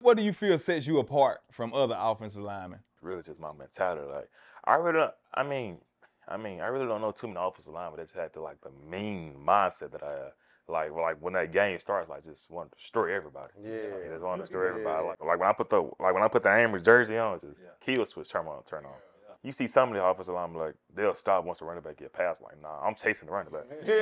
What do you feel sets you apart from other offensive linemen? Really just my mentality. Like, I really don't know too many offensive linemen that just had the mean mindset that I have. Like when that game starts, like just want to destroy everybody. Yeah. Like, just want to destroy everybody. Like when I put the Amherst jersey on, just kill switch turn on. You see some of the offensive linemen, like, they'll stop once the running back get past. Like, nah, I'm chasing the running back. You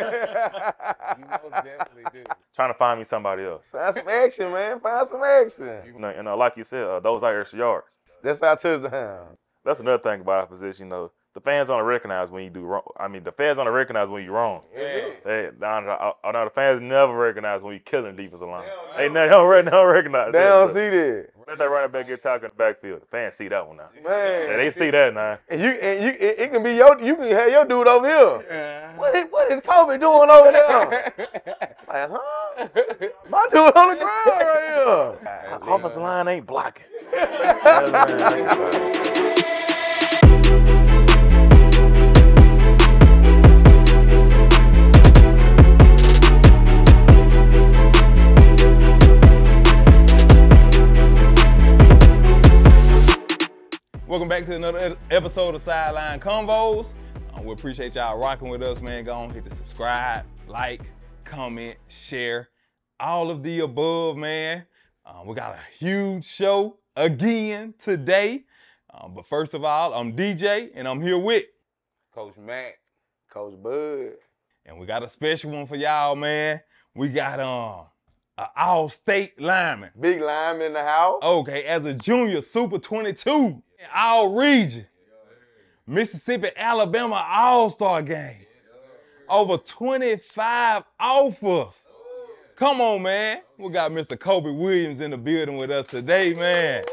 most definitely do. Trying to find me somebody else. Find some action, man. Find some action. And like you said, those are extra yards. That's our touchdown. That's another thing about our position, the fans don't recognize when you do wrong. I mean, the fans don't recognize when you're wrong. Yeah. The fans never recognize when you're killing the defensive line. They don't recognize They that. don't see that. Let that running back get tackled in the backfield. The fans see that one now. Man. Yeah, they see that now. And it can be you can have your dude over here. What is Kobe doing over there? Like, huh? My dude on the ground right here. Offensive line ain't blocking. Welcome back to another episode of Sideline Convos. We appreciate y'all rocking with us, man. Go on, hit the subscribe, like, comment, share, all of the above, man. We got a huge show again today. But first of all, I'm DJ, and I'm here with Coach Matt. Coach Bud. And we got a special one for y'all, man. We got an all-state lineman. Big lineman in the house. Okay, as a junior, Super 22 in all region. Mississippi, Alabama All-Star game. Over 25 offers. Come on, man. We got Mr. Kobe Williams in the building with us today, man.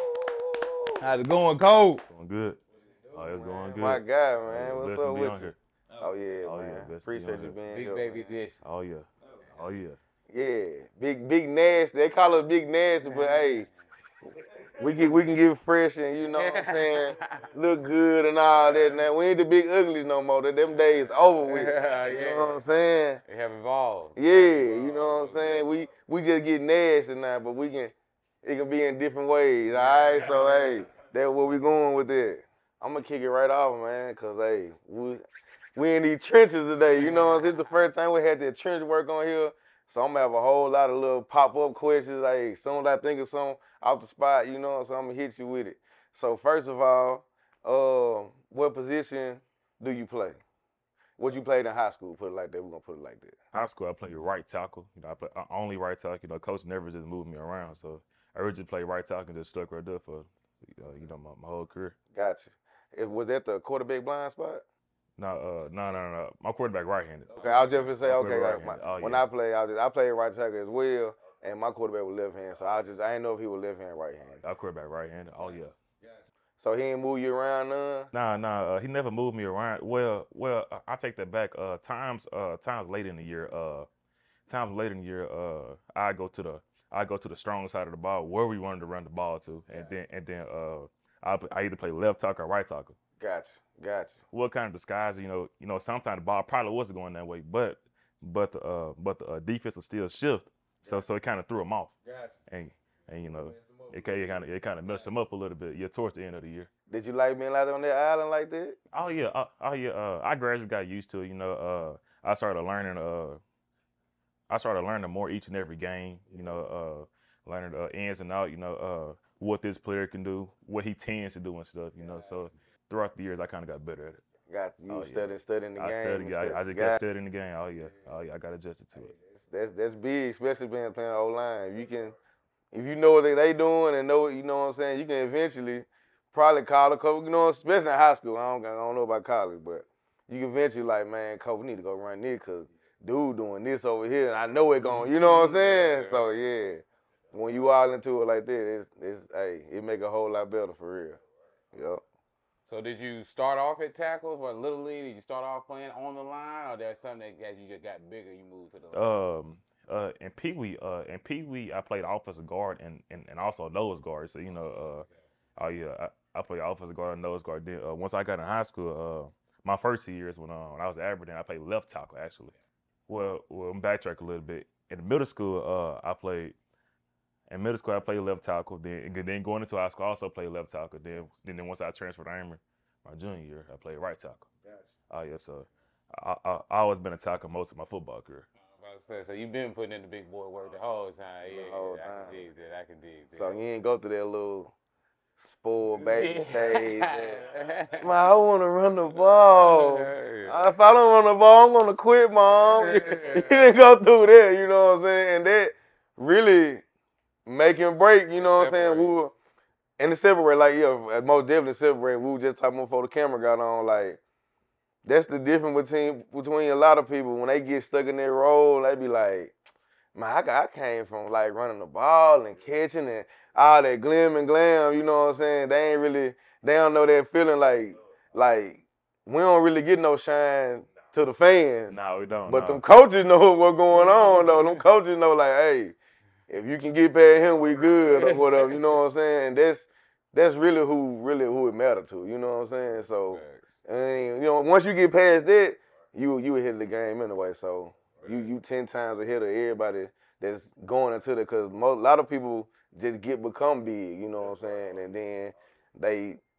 How's it going, Kobe? Going good. Oh, it's going good. My God, man. What's Blessed up to be with on you? here. Oh, yeah, Oh, man. yeah, blessed to be Appreciate on you being Big here. baby Man. dish. Oh, yeah. Oh, yeah. Yeah, big nasty. They call it big nasty, but hey, we can get fresh and you know what I'm saying, look good and all that. Now we ain't the big uglies no more. Them days over with. You know what I'm saying? They have evolved. Yeah, you know what I'm saying. We just get nasty now, but it can be in different ways. All right, so hey, that's where we going with it. I'm gonna kick it right off, man, cause hey, we in these trenches today. You know what I'm saying? It's the first time we had that trench work on here. So I'm gonna have a whole lot of little pop-up questions. Hey, as soon as I think of something off the spot, you know, so I'm gonna hit you with it. So first of all, what position do you play? What you played in high school? Put it like that. We're gonna put it like that. High school, I played right tackle. I play only right tackle. Coach never just moved me around. So I originally played right tackle and just stuck right there for, my whole career. Gotcha. Was that the quarterback blind spot? No. My quarterback right-handed. Okay, I was just gonna say, okay, right-handed. when I played right tackle as well, and my quarterback was left hand, so I didn't know if he was left hand, right hand. Our quarterback right-handed. Oh yeah. So he didn't move you around none? Nah. He never moved me around. Well, I take that back. Times late in the year. I go to the strong side of the ball where we wanted to run the ball to, and then I either play left tackle or right tackle. Gotcha. What kind of disguise? Sometimes the ball probably wasn't going that way, but the defense will still shift, so it kind of threw him off. Gotcha. And it kind of messed him up a little bit. Towards the end of the year. Did you like being out on that island like that? Oh yeah. I gradually got used to it. I started learning more each and every game. Learning the ins and outs. What this player can do, what he tends to do and stuff. So throughout the years, I kind of got better at it. Got you. Studying the game. I just kept studying the game. Oh yeah. I got adjusted to it. That's big, especially playing O-line. If you know what they doing and know, you know what I'm saying, you can eventually probably call a coach, especially in high school. I don't know about college, but you can eventually like, man, coach, we need to go run this because dude doing this over here, and I know it going, you know what I'm saying? So, yeah, when you all into it like that, it make a whole lot better for real. Yep. So did you start off at tackles or Little League? Did you start off playing on the line, or there's something that as you just got bigger, you moved to the line? In Pee Wee, I played offensive guard and also nose guard. So I played offensive guard and nose guard. Then once I got in high school, my first 2 years when I was at Aberdeen, I played left tackle actually. Well, I'm backtrack a little bit. In the middle school, I played in middle school, I played left tackle. Then going into high school, I also played left tackle. Then once I transferred to Emory, my junior year, I played right tackle. Gotcha. Oh yeah, so I always been a tackle most of my football career. I was about to say, so you've been putting in the big boy work the whole time. Yeah, The whole I time. can dig that. I can dig that. So you ain't go through that little spoiled baby stage. Man, I want to run the ball. If I don't run the ball, I'm going to quit, Mom. You didn't go through that, you know what I'm saying? And that really make and break, you know what I'm saying? We were, and the separate, like, yeah, most definitely separate. We were just talking before the camera got on, like, that's the difference between a lot of people. When they get stuck in their role, they be like, man, I came from, like, running the ball and catching and all that glim and glam, you know what I'm saying? They don't know that feeling like we don't really get no shine to the fans. No, we don't. But them coaches know what's going on, though. Them coaches know, like, hey, if you can get past him, we good or whatever, you know what I'm saying? And that's really who it matters to, you know what I'm saying? So, and, you know, once you get past that, you hit the game anyway. So you 10 times ahead of everybody that's going into it, because a lot of people just become big, you know what I'm saying? And then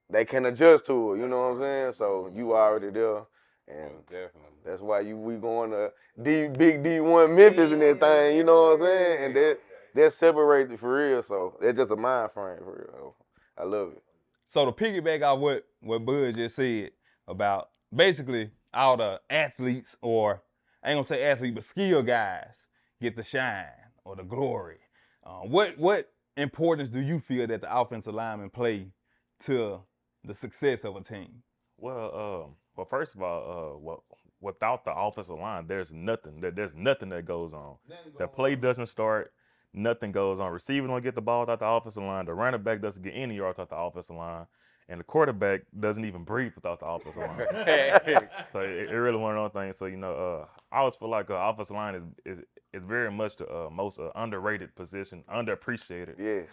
they can adjust to it, you know what I'm saying? So you already there. And definitely. That's why we going to big D1 Memphis and everything, you know what I'm saying? And they're separated for real, so it's just a mind frame for real. I love it. So to piggyback off what Bud just said about basically all the athletes, or I ain't gonna say athlete, but skill guys get the shine or the glory. What importance do you feel that the offensive linemen play to the success of a team? Well, first of all, without the offensive line, there's nothing that goes on. The play doesn't start. Nothing goes on. Receiver don't get the ball without the offensive line. The running back doesn't get any yards without the offensive line. And the quarterback doesn't even breathe without the offensive line. So it really one of those things. So, you know, I always feel like offensive line is very much the most underrated position, underappreciated. Yes.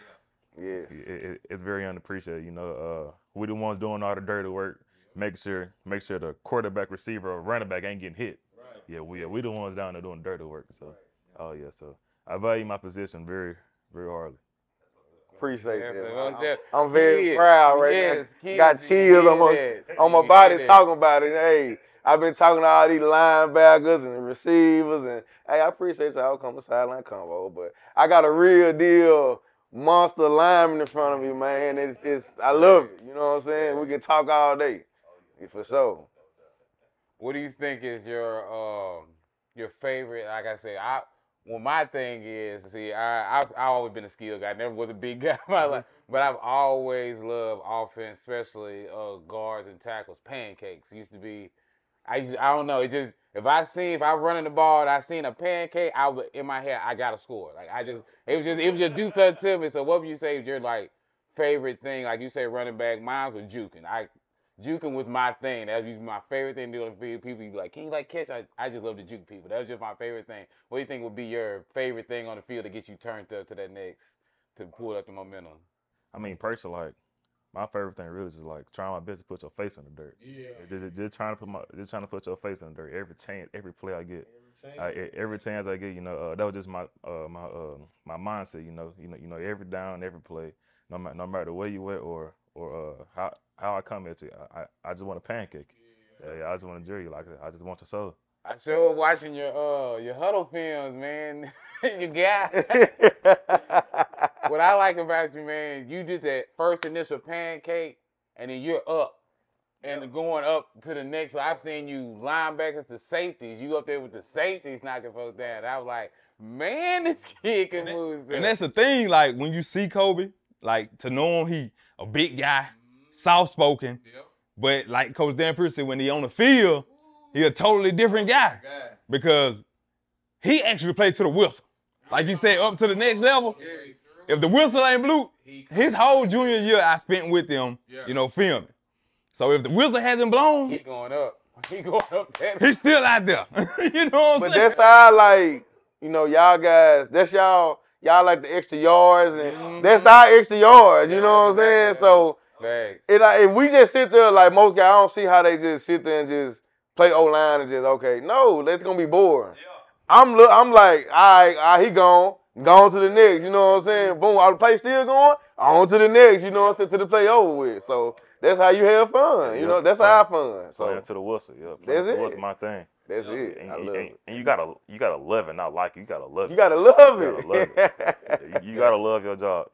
It's very underappreciated. You know, we the ones doing all the dirty work. Make sure the quarterback, receiver, or running back ain't getting hit. Right. Yeah, we the ones down there doing dirty work. So, so I value my position very, very hardly. Appreciate that. I'm very proud right now. Got chills on my body talking about it. Hey, I've been talking to all these linebackers and receivers, and hey, I appreciate y'all coming to Sideline Convo, but I got a real deal monster lineman in front of me, man. I love it. You know what I'm saying? We can talk all day, for sure. What do you think is your favorite? Like I said, well, my thing is, see, I've always been a skill guy. Never was a big guy in my life, but I've always loved offense, especially guards and tackles. Pancakes used to be. I don't know. It just if I running the ball and I seen a pancake, in my head I gotta score. Like it was just do something to me. So what would you say is your like favorite thing? Like you say running back, mine was juking. Juking was my thing. That was my favorite thing to do on the field. People be like, can you like catch? I just love to juke people. That was just my favorite thing. What do you think would be your favorite thing on the field to get you turned up to that next, to pull up the momentum? I mean, personally, like, my favorite thing really is just like trying my best to put your face in the dirt. Yeah. Just trying to put your face in the dirt every play I get. Every chance I get, you know, that was just my mindset. You know, every down, every play, no matter where you at or how I come at you, I just want a pancake. Yeah, I just want to drill you like that. I just want your soul. I sure was watching your huddle films, man. You got what I like about you, man. You did that first initial pancake, and then you're up and going up to the next. So I've seen you linebackers to safeties. You up there with the safeties knocking folks down. I was like, man, this kid can move. And that's the thing. Like when you see Kobe, like to know him, he a big guy, soft-spoken. Yep. But like Coach Dan Pierce said, when he on the field, he a totally different guy. Because he actually played to the whistle. Like you said, up to the next level. If the whistle ain't blew, his whole junior year I spent with him, you know, filming. So if the whistle hasn't blown, he going up. He going up there. He's still out there. You know what I'm saying? But that's how, like, you know, y'all guys, that's y'all like the extra yards, and that's our extra yards, you know what I'm saying? So if we just sit there like most guys, I don't see how they just sit there and just play O-line and just, okay. No, that's going to be boring. I'm like, all right, he gone. Gone to the next, you know what I'm saying? Boom, all the play still going, on to the next, you know what I'm saying, to the play over with. So that's how you have fun, you know, that's how I have fun. So Playing to the whistle, playing to the whistle, my thing. That's it. I love it. And you gotta love it, not like it. You gotta love it. You gotta love it. You gotta love it. You gotta love your job.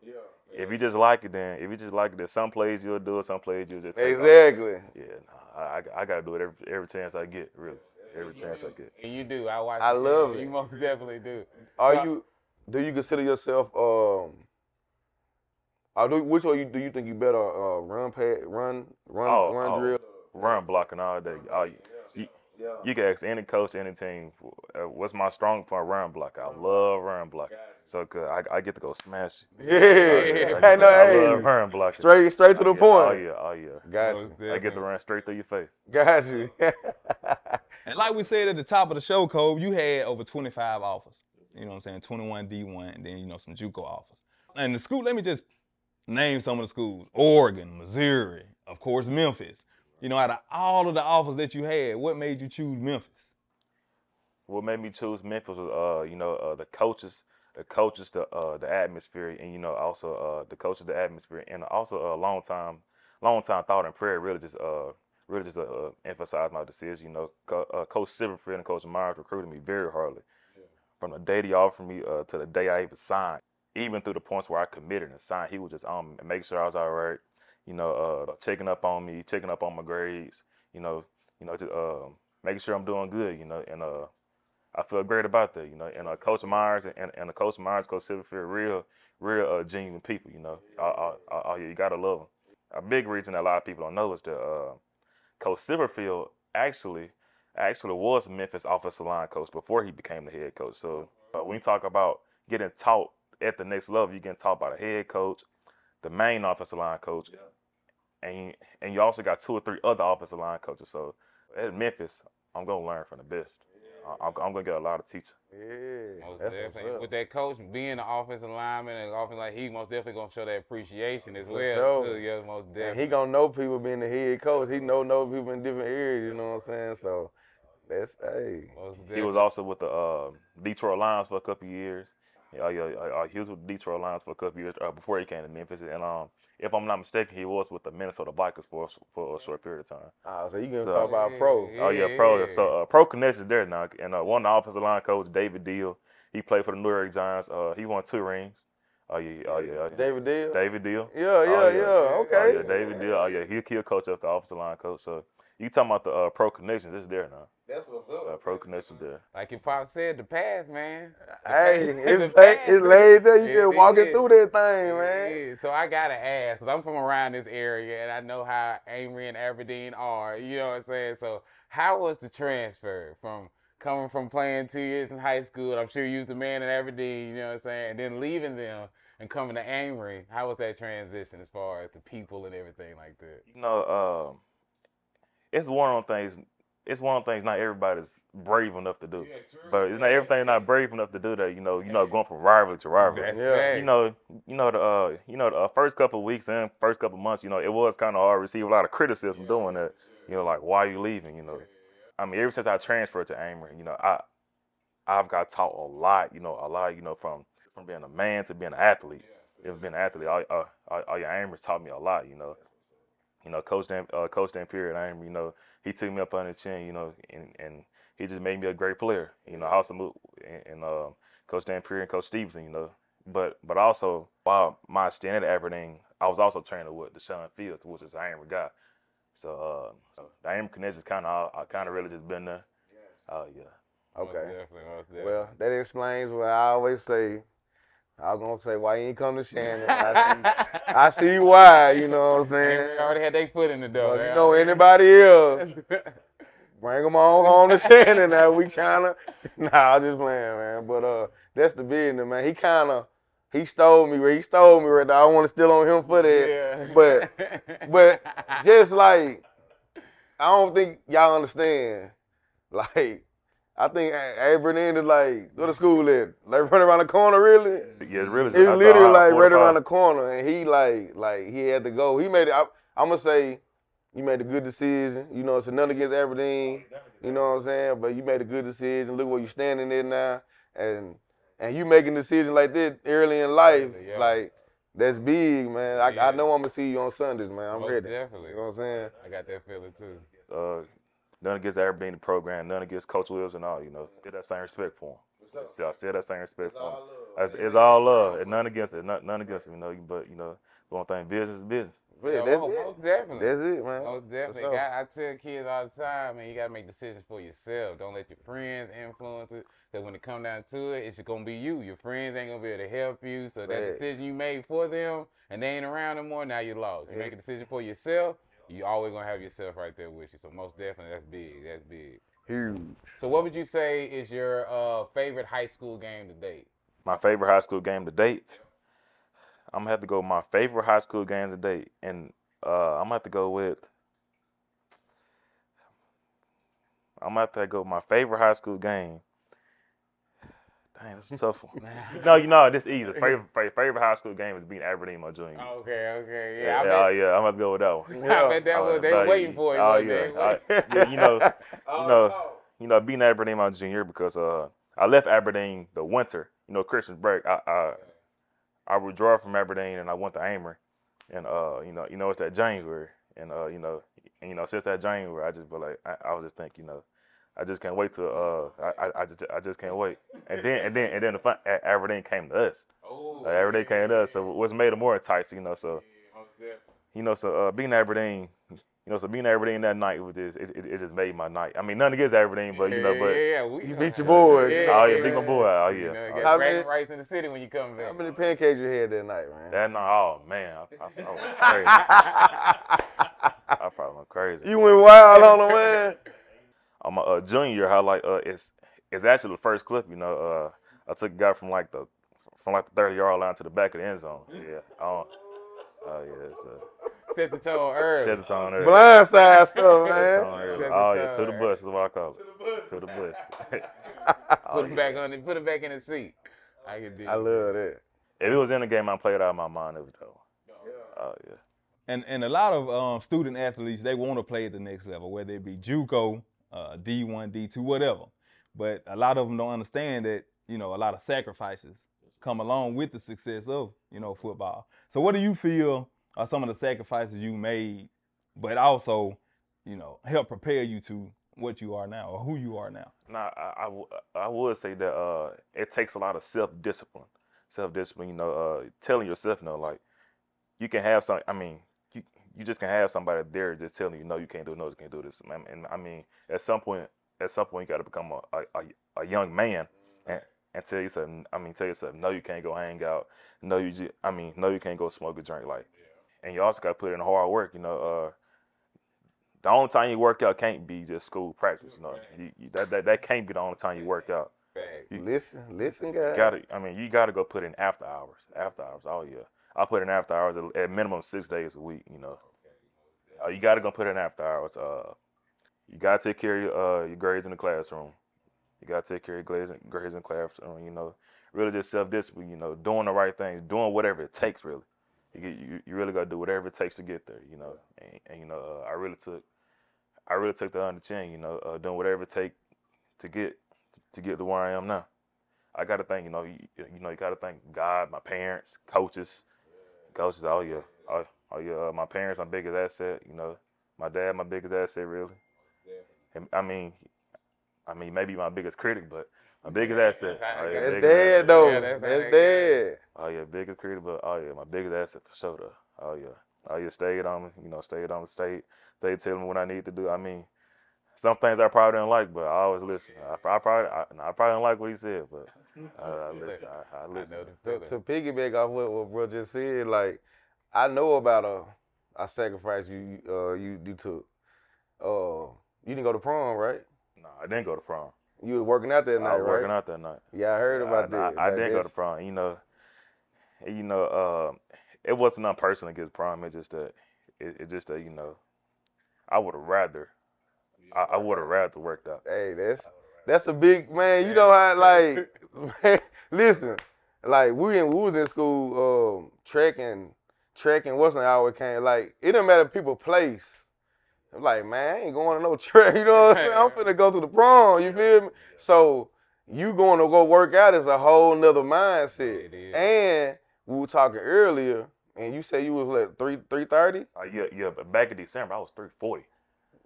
If you just like it, then some plays you'll do it, some plays you'll just take Exactly. off. Yeah, nah, I gotta do it every chance I get, really. Every chance I get. And you do. I watch. I love it. You most definitely do. Do you consider yourself which way do you think you better run drill? Run blocking all day. You can ask any coach, any team, what's my strong point? Run block. I love run block. So I get to go smash it. I love run blocking. Straight to the point. Oh yeah. Got you. I get to run straight through your face. Got you. And like we said at the top of the show, Cole, you had over 25 offers. You know what I'm saying? 21 D1, and then, you know, some JUCO offers. And the school, let me just name some of the schools. Oregon, Missouri, of course, Memphis. You know, out of all of the offers that you had, what made you choose Memphis? What made me choose Memphis was, the coaches, the atmosphere, and, you know, also the coaches, the atmosphere, and also a long time thought and prayer really just emphasized my decision. You know, Coach Silverfield and Coach Myers recruited me very hardly. From the day he offered me to the day I even signed, even through the points where I committed and signed, he was just on me and making sure I was all right. You know, checking up on me, checking up on my grades. Just making sure I'm doing good. You know, and I feel great about that. You know, and Coach Myers and Coach Myers, Coach Silverfield, real genuine people. You know, you gotta love them. A big reason that a lot of people don't know is that Coach Silverfield actually was Memphis offensive line coach before he became the head coach. So when you talk about getting taught at the next level, you're getting taught by the head coach, the main offensive line coach, and you also got 2 or 3 other offensive line coaches. So at Memphis, I'm gonna learn from the best. I'm gonna get a lot of teaching. Yeah, most definitely. With that coach being an offensive lineman and offensive line, he most definitely gonna show that appreciation as well. Sure. Yeah, most definitely. And he gonna know people being the head coach. He know people in different areas. You know what I'm saying? So that's He was also with the Detroit Lions for a couple of years. He was with the Detroit Lions for a couple of years before he came to Memphis. And if I'm not mistaken, he was with the Minnesota Vikings for a short period of time. So you can talk about pro. Pro. So pro connection there now. And one of the offensive line coach, David Deal, he played for the New York Giants. He won 2 rings. David Deal? David Deal. Yeah. Okay. David Deal. He'll coach up the offensive line coach. So you talking about the pro connections, it's there now. That's what's up. Pro connections there. Like your pop said, the past, man. It's laid there. You just walking through that thing, man. So I gotta ask, because I'm from around this area, and I know how Amory and Aberdeen are. You know what I'm saying? So how was the transfer from coming from playing 2 years in high school? I'm sure you was the man in Aberdeen. You know what I'm saying? And then leaving them and coming to Amory. How was that transition as far as the people and everything like that? You know, it's one of those things. It's one of the things not everybody's brave enough to do. But it's not everything not brave enough to do that. You know, going from rivalry to rivalry. The first couple of weeks and first couple of months, you know, it was kind of hard to receive a lot of criticism doing that. You know, like, why are you leaving? You know, I mean, ever since I transferred to Amory, you know, I've got taught a lot. You know, from being a man to being an athlete. Being an athlete, all your Amory's taught me a lot. You know, Coach Dampier at Amory, you know, he took me up on the chin, you know, and he just made me a great player. You know, also and Coach Dampier and Coach Stevenson, you know. But also, while my stint at Aberdeen, I was also training with Deshaun Fields, which is an Amory guy. So the Amory connection's kind of really just been there. Okay. Most definitely. Well, that explains what I always say. I was gonna say why you ain't come to Shannon. I see why, you know what I'm saying? They already had their foot in the door. But, you know, anybody else, bring them on home to Shannon now. We tryna, I'm just playing, man. But that's the business, man. He stole me right there. I want to steal on him for that. Yeah. But just like, I don't think y'all understand. Like, I think Aberdeen is like, where the school at? Like running around the corner, really? Yeah, it's really. It's literally like right around the corner, and he like he had to go. He made it. I'm gonna say, you made a good decision. You know, it's nothing against Aberdeen. You know what I'm saying? But you made a good decision. Look where you standing there now, and and you making decisions like this early in life, Yeah. like that's big, man. I know I'm gonna see you on Sundays, man. I'm Most ready. definitely. You know what I'm saying? I got that feeling too. None against everybody in the program, none against Coach Wills and all, you know. Still that same respect for him. Still that same respect for him. It's all love, and none against it, none against him, you know. But you know, one thing, business is business. Yeah, that's it. Most definitely. That's it, man. Most definitely. For sure. I tell kids all the time, man, you gotta make decisions for yourself. Don't let your friends influence it. Because when it come down to it, it's just gonna be you. Your friends ain't gonna be able to help you. So that decision you made for them, and they ain't around no more, now you lost. You make a decision for yourself, you always gonna have yourself right there with you. So most definitely, that's big. That's big. Huge. So what would you say is your favorite high school game to date? My favorite high school game to date. I'm gonna have to go with my favorite high school game to date, and I'm gonna have to go with. I'm gonna have to go with my favorite high school game. Dang, that's a tough one. No, this easy. Favorite high school game is beating Aberdeen my junior. Okay, yeah. I'm gonna have to go with that one. I bet that was they were waiting for you. Oh yeah, beating Aberdeen my junior because I left Aberdeen the winter. You know, Christmas break. I withdrew from Aberdeen and I went to Amory, and it's that January, and since that January I just I was just thinking, I just can't wait to I just can't wait, and then the fun, Aberdeen came to us. Aberdeen came to us, so what's made it more enticing, so being Aberdeen. So being Aberdeen that night was it just made my night. I mean, nothing against Aberdeen, but you beat your boys. Beat my boy. Oh yeah. Got bragging rights in the city when you come back. How many pancakes you had that night, man? That night, oh man, I went crazy. I probably went crazy. You went wild on them, man. On my junior year, how it's actually the first clip. I took a guy from the 30-yard line to the back of the end zone. Yeah. Oh yeah. Set the tone early. Set the tone early. Blindside stuff, man. Oh yeah, to the bus is what I call it. To the bus. Put him back on it. Put him back in the seat. I love that. If it was in the game, I played out of my mind. It was dope. Oh yeah. And a lot of student athletes, they want to play at the next level, whether it be JUCO, D1, D2, whatever. But a lot of them don't understand that, a lot of sacrifices come along with the success of, football. So what do you feel are some of the sacrifices you made, but also, help prepare you to what you are now or who you are now? Nah, I would say that it takes a lot of self-discipline. Telling yourself, you can have some. I mean, you just can have somebody there just telling you, no, you can't do, no, you can't do this. And I mean, at some point, you got to become a young man and tell yourself, no, you can't go hang out. No, you can't go smoke a drink. And you also got to put in hard work. The only time you work out can't be just school practice. That can't be the only time you work out. Listen, guys. You gotta go put in after hours. Oh yeah, I put in after hours at minimum 6 days a week. You gotta go put in after hours. You gotta take care of your grades in the classroom. You gotta take care of your grades in the classroom. Really just self-discipline. Doing the right things, doing whatever it takes. Really, you really gotta do whatever it takes to get there. I really took that on the chin. Doing whatever it takes to get to where I am now. I gotta thank you gotta thank God, my parents, coaches. Oh yeah, my parents, my biggest asset. My dad, my biggest asset, really. And I mean, maybe my biggest critic, but my biggest asset. That's dad though. That's dad. Oh yeah, biggest critic, but my biggest asset for sure though. Oh yeah, stayed on the state, stayed telling me what I need to do. I mean, some things I probably didn't like, but I always listen. I probably didn't like what he said, but I listen. I listen. To piggyback off what bro just said, I know about a sacrifice you took. You didn't go to prom, right? No, I didn't go to prom. You were working out that night, right? I was working out that night. Yeah, I heard about that. I didn't go to prom. It wasn't nothing personal against prom. It's just that, I would have rather. I would have rather worked out. Hey, that's a big man. You know how man, listen, we was in school trekking wasn't always came. It didn't matter people place. I'm man, I ain't going to no track. You know what I'm saying? I'm finna go to the prom. You feel me? So you going to go work out is a whole nother mindset. It is. And we were talking earlier, and you said you was like 330. Yeah. But back in December, I was 340.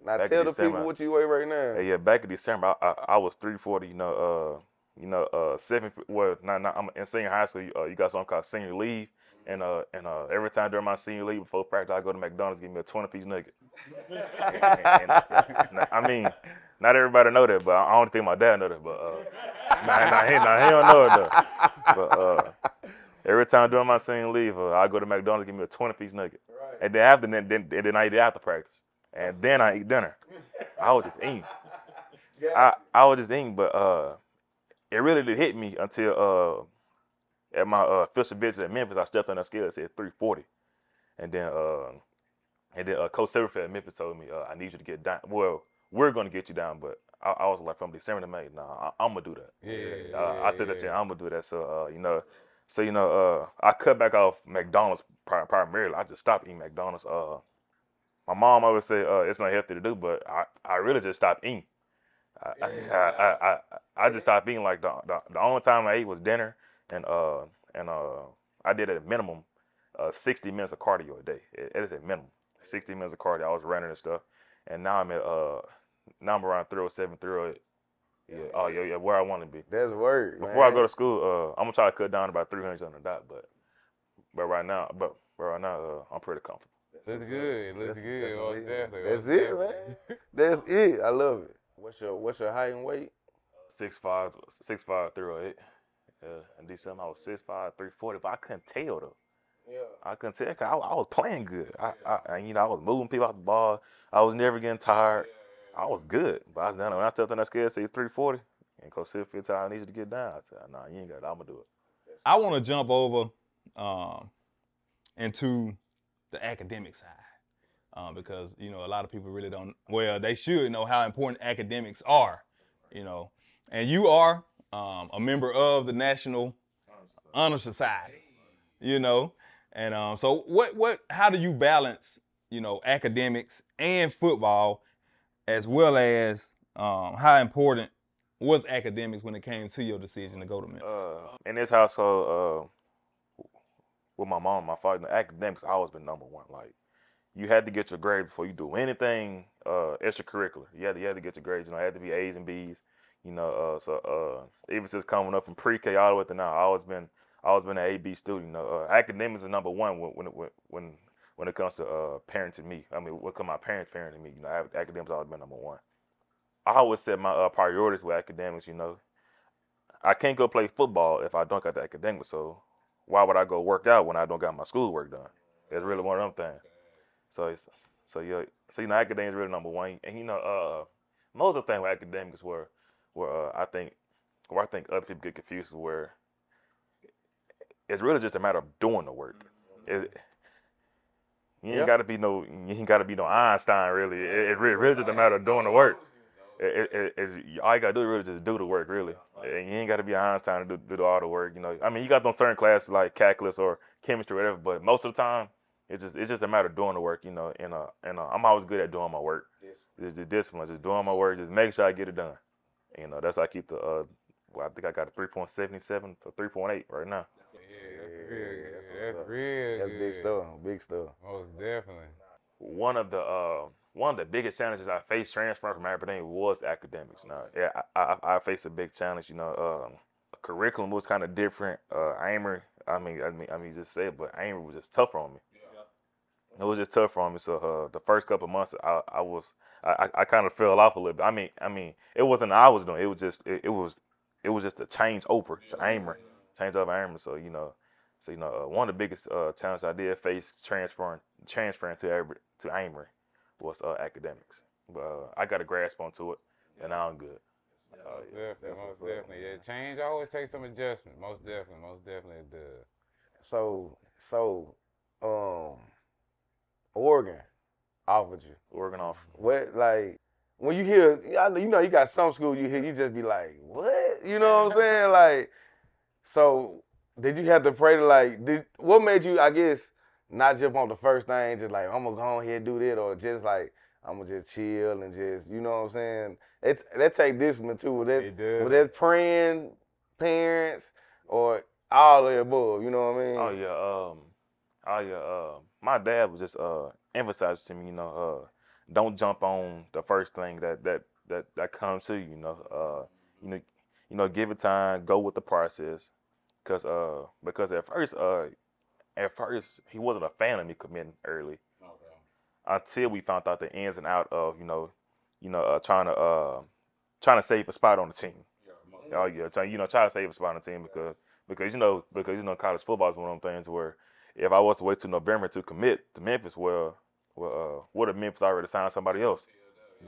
Now Back tell in the December, people what you weigh right now. Yeah, back in December, I was 340. I'm in senior high school. You got something called senior leave, and every time during my senior leave before practice, I go to McDonald's, give me a 20-piece nugget. I mean, not everybody know that, but I don't think my dad know that. But he don't know it though. But every time during my senior leave, I go to McDonald's, give me a 20-piece nugget, and then I eat it after practice, and then I eat dinner. I was just eating. I was just eating, but it really did hit me until at my official visit at Memphis, I stepped on that scale and said 340, and then Coach Silverfield at Memphis told me, I need you to get down. Well, we're gonna get you down, but I was like, from December to May, nah, I'm gonna do that. I took that chance. I'm gonna do that. So I cut back off McDonald's primarily. I just stopped eating McDonald's. My mom always say it's not healthy to do, but I really just stopped eating. I just stopped eating. Like the only time I ate was dinner, and I did at a minimum 60 minutes of cardio a day. It is a minimum 60 minutes of cardio. I was running and stuff, and now I'm around 307, 308. Yeah, where I want to be. That's work. Before I go to school, I'm gonna try to cut down to about 300 on the dot, but right now, I'm pretty comfortable. Looks good. Looks good. Most definitely. That's it, man. That's it. I love it. What's your height and weight? 6'5", 308. In December I was 6'5", 340, but I couldn't tell though. Yeah. I couldn't tell 'cause I was playing good. I was moving people off the ball. I was never getting tired. I was good, but when I stepped on that scale, say 340, and Coach Silverfield said I need you to get down. I said, nah, you ain't got it. I'm gonna do it. I want to jump over into the academic side because a lot of people really don't. Well, they should know how important academics are, and you are a member of the National Honor Society, and so how do you balance academics and football, as well as how important was academics when it came to your decision to go to Memphis? In this household, with my mom and my father, academics always been number one. Like, you had to get your grades before you do anything extracurricular. You had to get your grades. It had to be A's and B's. So even since coming up from pre-K all the way to now, I always been an A/B student. Academics is number one when it comes to parenting me. I mean, what come my parents parenting me? Academics always been number one. I always set my priorities with academics. I can't go play football if I don't got the academics. So why would I go work out when I don't got my schoolwork done? It's really one of them things. So academics is really number one. And most of the things with academics were I think other people get confused where it's really just a matter of doing the work. You ain't gotta be no Einstein really. It really just a matter of doing the work. All you gotta do is really just do the work, really. And you ain't gotta be an Einstein to do all the work. I mean, you got those certain classes like calculus or chemistry or whatever, but most of the time it's just a matter of doing the work. And I'm always good at doing my work. It's the discipline, just doing my work, just making sure I get it done. That's how I keep the. I think I got a 3.77 to 3.8 right now. That's real. That's big stuff. Big stuff. Most definitely. One of the biggest challenges I faced transferring from Aberdeen was academics. Now, yeah, I faced a big challenge. Curriculum was kind of different. Amory, I mean, just say it, but Amory was just tougher on me. It was just tough on me. So the first couple of months, I kind of fell off a little bit. I mean, it wasn't I was doing. It was just a change over to Amory, So one of the biggest challenges I did face transferring to Amory was academics. But I got a grasp onto it, and now I'm good. Most definitely. Yeah, change always takes some adjustment. Most definitely it does. So, Oregon offered you. Oregon offered. What, like, when you hear, you got some schools you hear, you just be like, what? You know what I'm saying? Like, so did you have to pray to what made you, I guess, not jump on the first thing, just like, I'm going to go ahead and do that, or just like, I'ma just chill and just, you know what I'm saying? That take discipline too. With It does. with that praying parents or all of the above, you know what I mean? My dad was just emphasizing to me, don't jump on the first thing that comes to you, give it time, go with the process, because at first he wasn't a fan of me committing early. Okay. Until we found out the ins and out of trying to save a spot on the team. Trying to save a spot on the team because college football is one of them things where if I was to wait till November to commit to Memphis, what if Memphis already signed somebody else?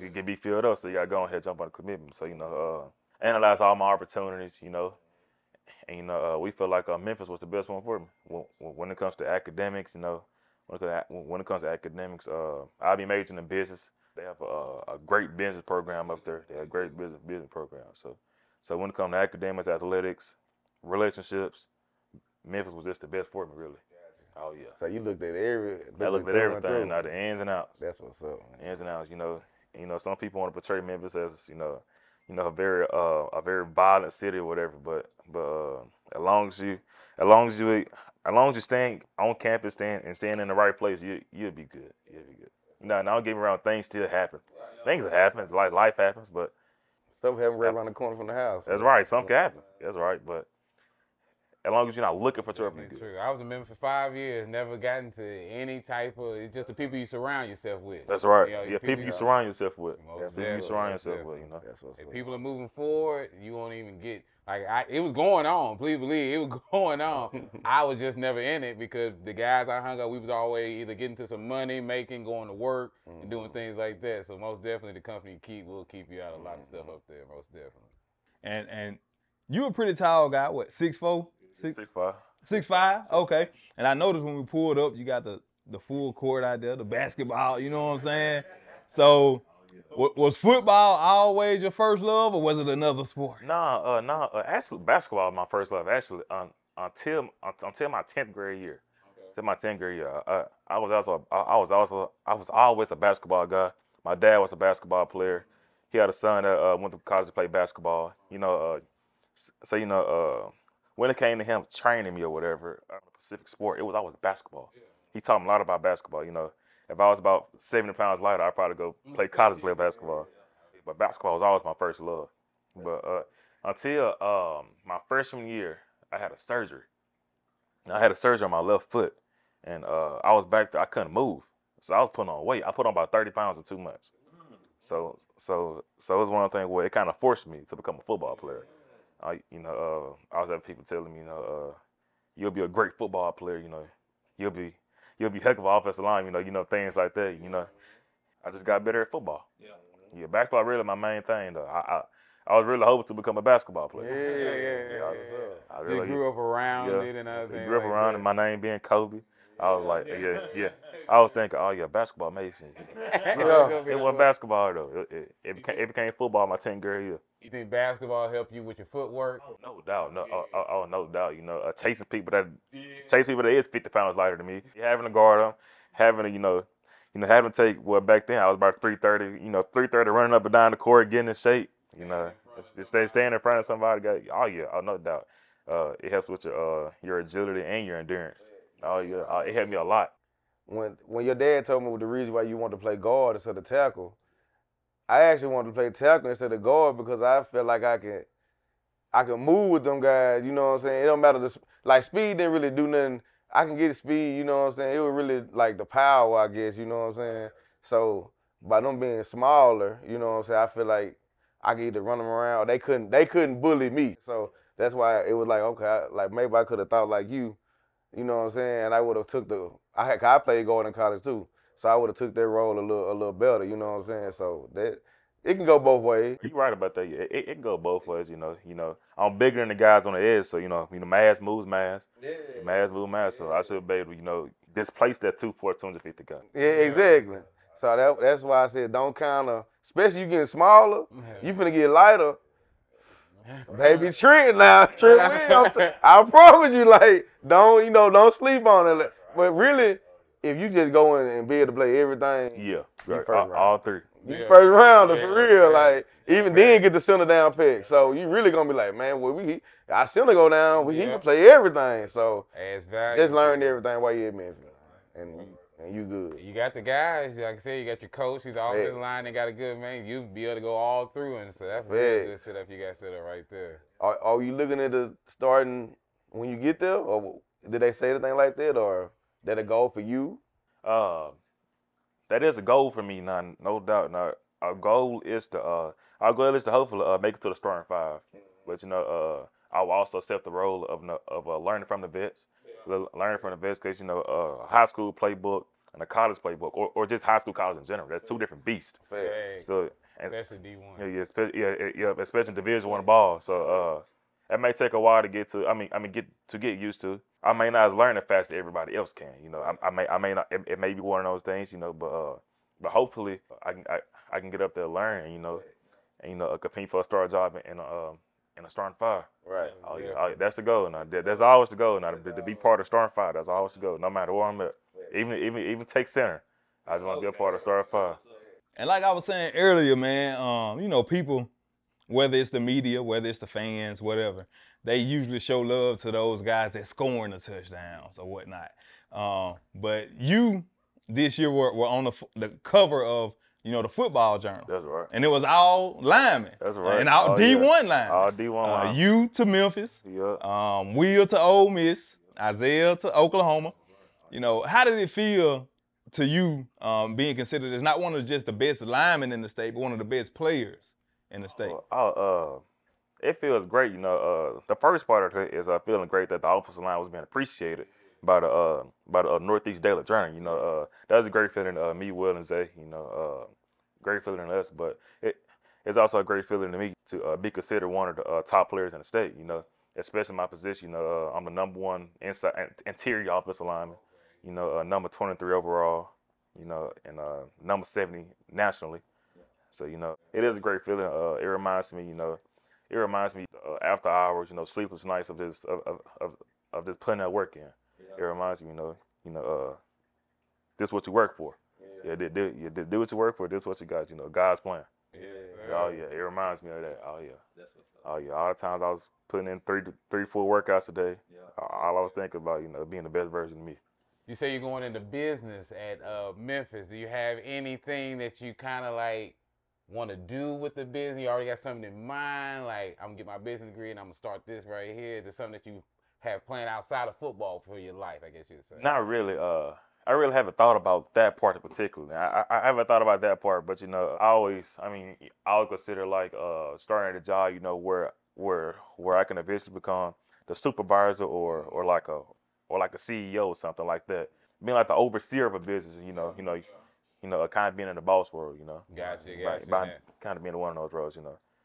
You can be filled up, so you gotta go ahead and jump on the commitment. So analyze all my opportunities, and we feel like Memphis was the best one for me when it comes to academics. When it comes to academics, I'll be majoring in business. They have a great business program up there. They have a great business program. So when it comes to academics, athletics, relationships, Memphis was just the best for me, really. Oh yeah. So you looked at I looked at everything, the ins and outs. That's what's up, man. Ins and outs. Some people want to portray Memphis as a very violent city or whatever. But as long as you staying on campus, staying in the right place, you'll be good. You'll be good. Now don't get me wrong, things still happen. Things happen, like life happens, but stuff happen right around the corner from the house. That's right. Something can happen. That's right. But as long as you're not looking for trouble, you're good. I was in Memphis for 5 years, never got into any type of. It's just the people you surround yourself with. That's right. People you surround yourself with. That's what's If people are moving forward, you won't even get. It was going on. Please believe it was going on. I was just never in it because the guys I hung out, we was always either getting to some money, making, going to work, and doing things like that. So most definitely the company will keep you out of a lot of stuff up there. Most definitely. And you a pretty tall guy. What, 6'4"? 6'5". 6'5"? Okay. And I noticed when we pulled up, you got the full court out there, the basketball. You know what I'm saying? So. Was football always your first love, or was it another sport? No. Actually, basketball was my first love. Actually, until my 10th grade year. Until my 10th grade year, I was always a basketball guy. My dad was a basketball player. He had a son that went to college to play basketball. When it came to him training me or whatever, a specific sport, it was always basketball. He taught me a lot about basketball. If I was about 70 pounds lighter, I'd probably go play basketball. But basketball was always my first love. But until my freshman year, I had a surgery. I had a surgery on my left foot, and I was back there. I couldn't move, so I was putting on weight. I put on about 30 pounds in 2 months. So it was one of the things where it kind of forced me to become a football player. I was having people telling me, you'll be a great football player. You'll be heck of an offensive line, things like that. I just got better at football. Yeah, basketball really my main thing though. I was really hoping to become a basketball player. Yeah. You grew up around it and other things. Grew up around it, my name being Kobe. I was like, yeah. I was thinking, oh yeah, basketball amazing. It wasn't basketball though. It became football my 10th grade year. You think basketball helped you with your footwork? No doubt. No doubt. Chasing people that is 50 pounds lighter than me. Having to guard them, having to take back then I was about 330. 330 running up and down the court, getting in shape. Staying in front of somebody. No doubt. It helps with your agility and your endurance. It helped me a lot. When your dad told me the reason why you wanted to play guard instead of tackle, I actually wanted to play tackle instead of guard because I felt like I could move with them guys. You know what I'm saying? It don't matter. Speed didn't really do nothing. I can get speed. You know what I'm saying? It was really like the power, I guess. You know what I'm saying? So by them being smaller, you know what I'm saying? I feel like I could either run them around or they couldn't bully me. So that's why it was like, okay, maybe I could have thought like you. You know what I'm saying? And I would have took I played guard in college too, so I would have took that role a little better. You know what I'm saying? So that it can go both ways. You're right about that. It can go both ways. I'm bigger than the guys on the edge, so mass moves mass. Mass moves mass. So I should be able to displace that 250 guy. Yeah, exactly. So that's why I said don't especially you getting smaller, you finna get lighter. Baby Trent now, Trent Williams. I promise you, don't sleep on it. But really, if you just go in and be able to play everything, Yeah, you right. first round. All three. You Yeah. first rounder Yeah, for real. yeah. Like even then get the center down pick. So you really gonna be like, man, well our center go down, he Yeah. can play everything. So Adds value. just learn everything while you're at Memphis, and you good. You got the guys, like I said, you got your coach, he's the offensive line, they got a good man. You be able to go all through, and so that's a real good setup you got set up right there. Are you looking at the starting when you get there, or did they say anything like that, or that a goal for you? That is a goal for me, no doubt. Now, our goal is to hopefully make it to the starting five. But I will also accept the role of learning from the vets, learning from the vets, because a high school playbook and a college playbook, or just high school, college in general. That's two different beasts. Hey, So especially D1. Yeah, especially Division I ball. So that may take a while to get to. Get used to. I may not learn as fast as everybody else can. I may not. It may be one of those things. But hopefully I can get up there and learn. And compete for a star job in a starting five. Right. Oh yeah, that's the goal. Now that's always the goal. Now to be part of the starting five, that's always the goal. No matter where I'm at, even take center, I just want to be a part of the starting five. And like I was saying earlier, man, people, whether it's the media, whether it's the fans, whatever, they usually show love to those guys that scoring the touchdowns or whatnot. But you this year were on the cover of the Football Journal. That's right. And it was all linemen. That's right. And all D1 linemen. All D1 linemen. You to Memphis. Yeah. Will to Ole Miss. Isaiah to Oklahoma. How did it feel to you being considered as not one of just the best linemen in the state, but one of the best players in the state? It feels great. The first part of it is feeling great that the offensive line was being appreciated by the Northeast Daily Journal. That was a great feeling. Me, Will, and Zay. Great feeling to us, but it's also a great feeling to me to be considered one of the top players in the state. Especially my position. I'm the number one interior offensive lineman. Number 23 overall. And number 70 nationally. So it is a great feeling. It reminds me. It reminds me after hours. Sleepless nights of this putting that work in. It reminds me. This is what you work for. Yeah, do what you work for. This is what you got. God's plan. Oh yeah, it reminds me of that. Oh yeah. That's what's up. Oh yeah, all the times I was putting in 3 to 4 workouts a day. All I was thinking about, being the best version of me. You say you're going into business at Memphis. Do you have anything that you kind of like want to do with the business? You already got something in mind, like I'm gonna get my business degree and I'm gonna start this right here. Is there something that you have planned outside of football for your life? I guess you'd say. Not really. I really haven't thought about that part in particular. I haven't thought about that part, but I always consider like starting at a job, where I can eventually become the supervisor or like a CEO or something like that. Being like the overseer of a business, kind of being in the boss world, Gotcha. Kind of being one of those roles,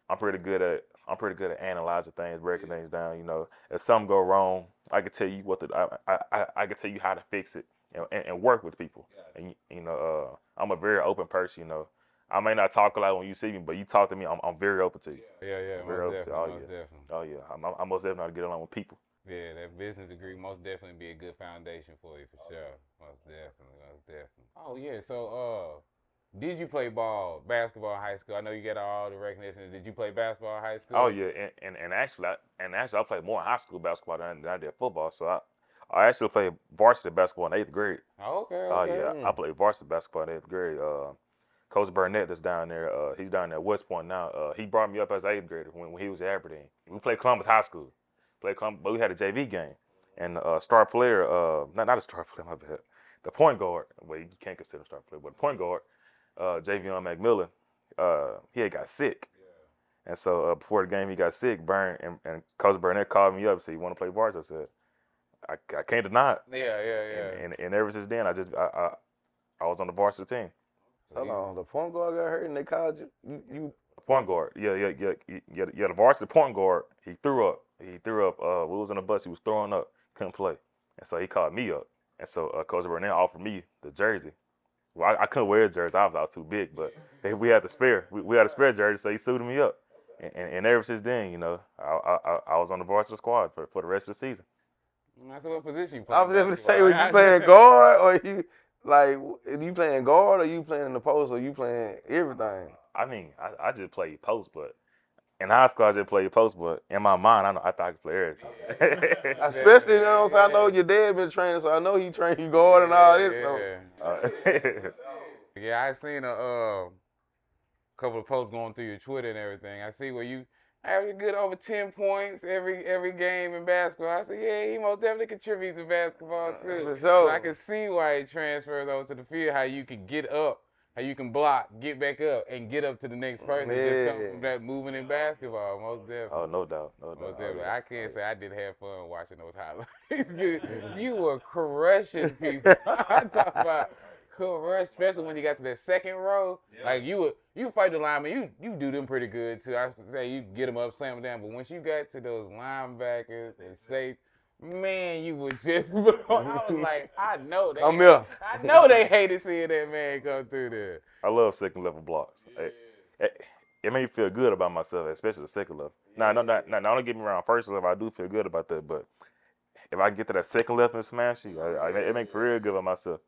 I'm pretty good at analyzing things, breaking things down. If something go wrong, I can tell you I can tell you how to fix it. And work with people. And I'm a very open person. I may not talk a lot when you see me, but you talk to me, I'm very open to you. Yeah. Very open to you. Definitely. Oh yeah. I'm most definitely know how to get along with people. Yeah, that business degree most definitely be a good foundation for you, for sure. Most definitely. Oh yeah. So did you play basketball in high school? I know you got all the recognition. Did you play basketball in high school? Oh yeah, and actually I played more in high school basketball than I did football. So I actually played varsity basketball in 8th grade. Oh, okay. Oh yeah, I played varsity basketball in 8th grade. Coach Burnett that's down there, he's down there at West Point now. He brought me up as an 8th grader when he was at Aberdeen. We played Columbus High School. But we had a JV game. And star player, not a star player, my bad. The point guard, well, you can't consider him a star player, but the point guard, Javion McMillan, he had got sick. And so before the game, he got sick, and Coach Burnett called me up and said, "You want to play varsity?" I said, I can't deny it. Yeah. And ever since then, I was on the varsity team. Hold on, the point guard got hurt and they called you. Point guard, yeah. The varsity point guard, he threw up. We was on the bus. He was throwing up, couldn't play, and so he called me up. And so Coach Burnett offered me the jersey. Well, I couldn't wear a jersey. I was too big, but we had the spare. We had a spare jersey, so he suited me up. And ever since then, I was on the varsity squad for the rest of the season. That's what position you play. I was able to say, was you playing guard or you? Like, you playing guard or you playing in the post or you playing everything? I mean, I just played post, but in high school I just played post, but in my mind I thought I could play everything. Especially, you know, so I know your dad been training, so I know he trained you guard and all this. So. Yeah, I seen a couple of posts going through your Twitter and everything. I see where you average a good over 10 points every game in basketball. I said, yeah, he most definitely contributes to basketball too. For sure. So I can see why he transfers over to the field, how you can get up, how you can block, get back up, and get up to the next person. It just comes from that moving in basketball, most definitely. Oh, no doubt. Most definitely. I can't say I did have fun watching those highlights. You were crushing people. I'm talking about crush, especially when you got to that second row. Yeah. Like you fight the lineman, you do them pretty good too. I say you get them up, slam them down. But once you got to those linebackers and safe, man, you would just. I was like, I know they hated seeing that man come through there. I love second level blocks. Yeah. It made me feel good about myself, especially the second level. Now, don't get me wrong. First level, I do feel good about that, but if I get to that second level and smash you, it make me feel real good about myself.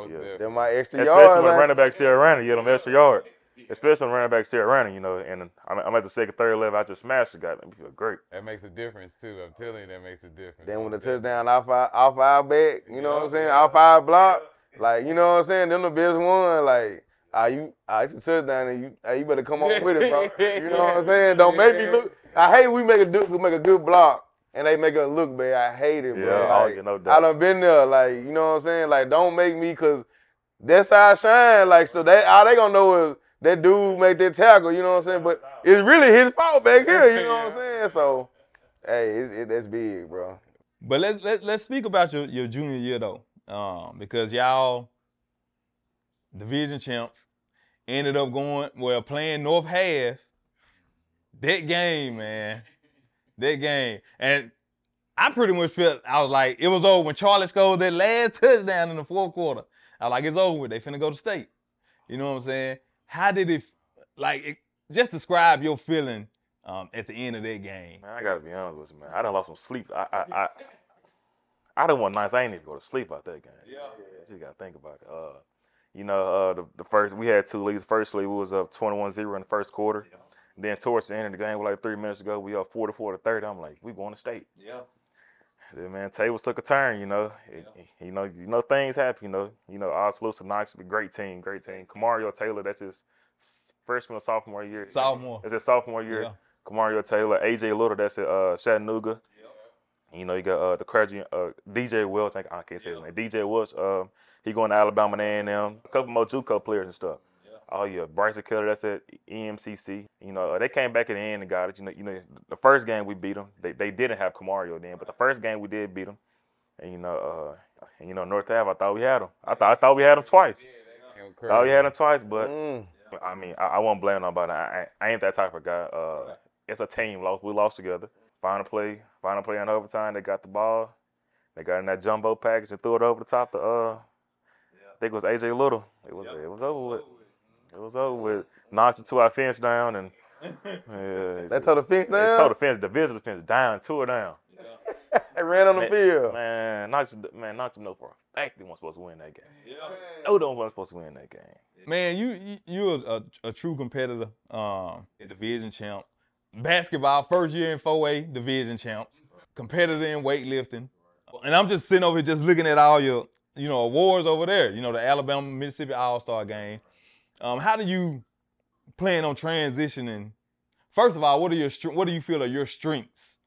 Yeah. They're my extra especially yards. When the running back still running, you get them extra yard. Especially when the running back still running, you know, and I'm at the second, third level, I just smashed the guy. It feel great. That makes a difference too. I'm telling you, that makes a difference. Then when the touchdown off our back, you know what I'm saying, off our block, like, you know what I'm saying, them the best one, like, it's a touchdown and you better come on with it, bro. You know what I'm saying? Don't make me look. I hate we make a good block. And they make us look bad. I hate it, bro. Yeah, like, no doubt. I done been there, like, you know what I'm saying? Like, don't make me, because that's how I shine. Like, so all they gonna know is that dude make that tackle, you know what I'm saying? But it's really his fault back here, you know what I'm saying? So, hey, that's big, bro. But let's speak about your junior year, though. Because y'all, division champs, ended up playing North Half. That game, man. That game. And I pretty much felt, I was like, it was over when Charlie scored that last touchdown in the fourth quarter. I was like, it's over with. They finna go to state. You know what I'm saying? How did it, just describe your feeling at the end of that game. Man, I gotta be honest with you, man. I done lost some sleep. I done one nights I ain't even go to sleep out that game. Yeah. You gotta think about it. The first, we had two leads. First lead, we was up 21-0 in the first quarter. Yeah. Then towards the end of the game, like 3 minutes ago, we up 44-30. I'm like, we going to state. Yeah. Then, man, tables took a turn. Things happen. All salutes to Knox, great team. Kamario Taylor, that's his freshman or sophomore year. Sophomore. That's his sophomore year. Yeah. Kamario Taylor, AJ Little, that's at Chattanooga. Yep. You got the Clergy, DJ Welch. I can't say his name. DJ Welch. He going to Alabama and A&M. A couple more JUCO players and stuff. Oh yeah, Bryson Keller, that's at EMCC. They came back at the end and got it. The first game we beat them. They didn't have Kamario then, but the first game we did beat them. And North Ave, I thought we had them. I thought we had them twice. Thought we had them twice, but I mean, I won't blame nobody. I ain't that type of guy. It's a team loss. We lost together. Final play in overtime. They got the ball. They got in that jumbo package and threw it over the top. I think it was AJ Little. It was over with. It was over with. Knocked him to our fence down and they tore the fence down? They tore the fence, the visitor fence down, tore it down. Yeah. They ran on the field. Man, knocked him know for a fact they weren't supposed to win that game. Yeah. No, they weren't supposed to win that game. Man, you're a true competitor, division champ. Basketball, first year in 4A, division champs. Competitor in weightlifting. And I'm just sitting over here just looking at all your, awards over there. The Alabama-Mississippi All-Star game. How do you plan on transitioning? First of all, what do you feel are your strengths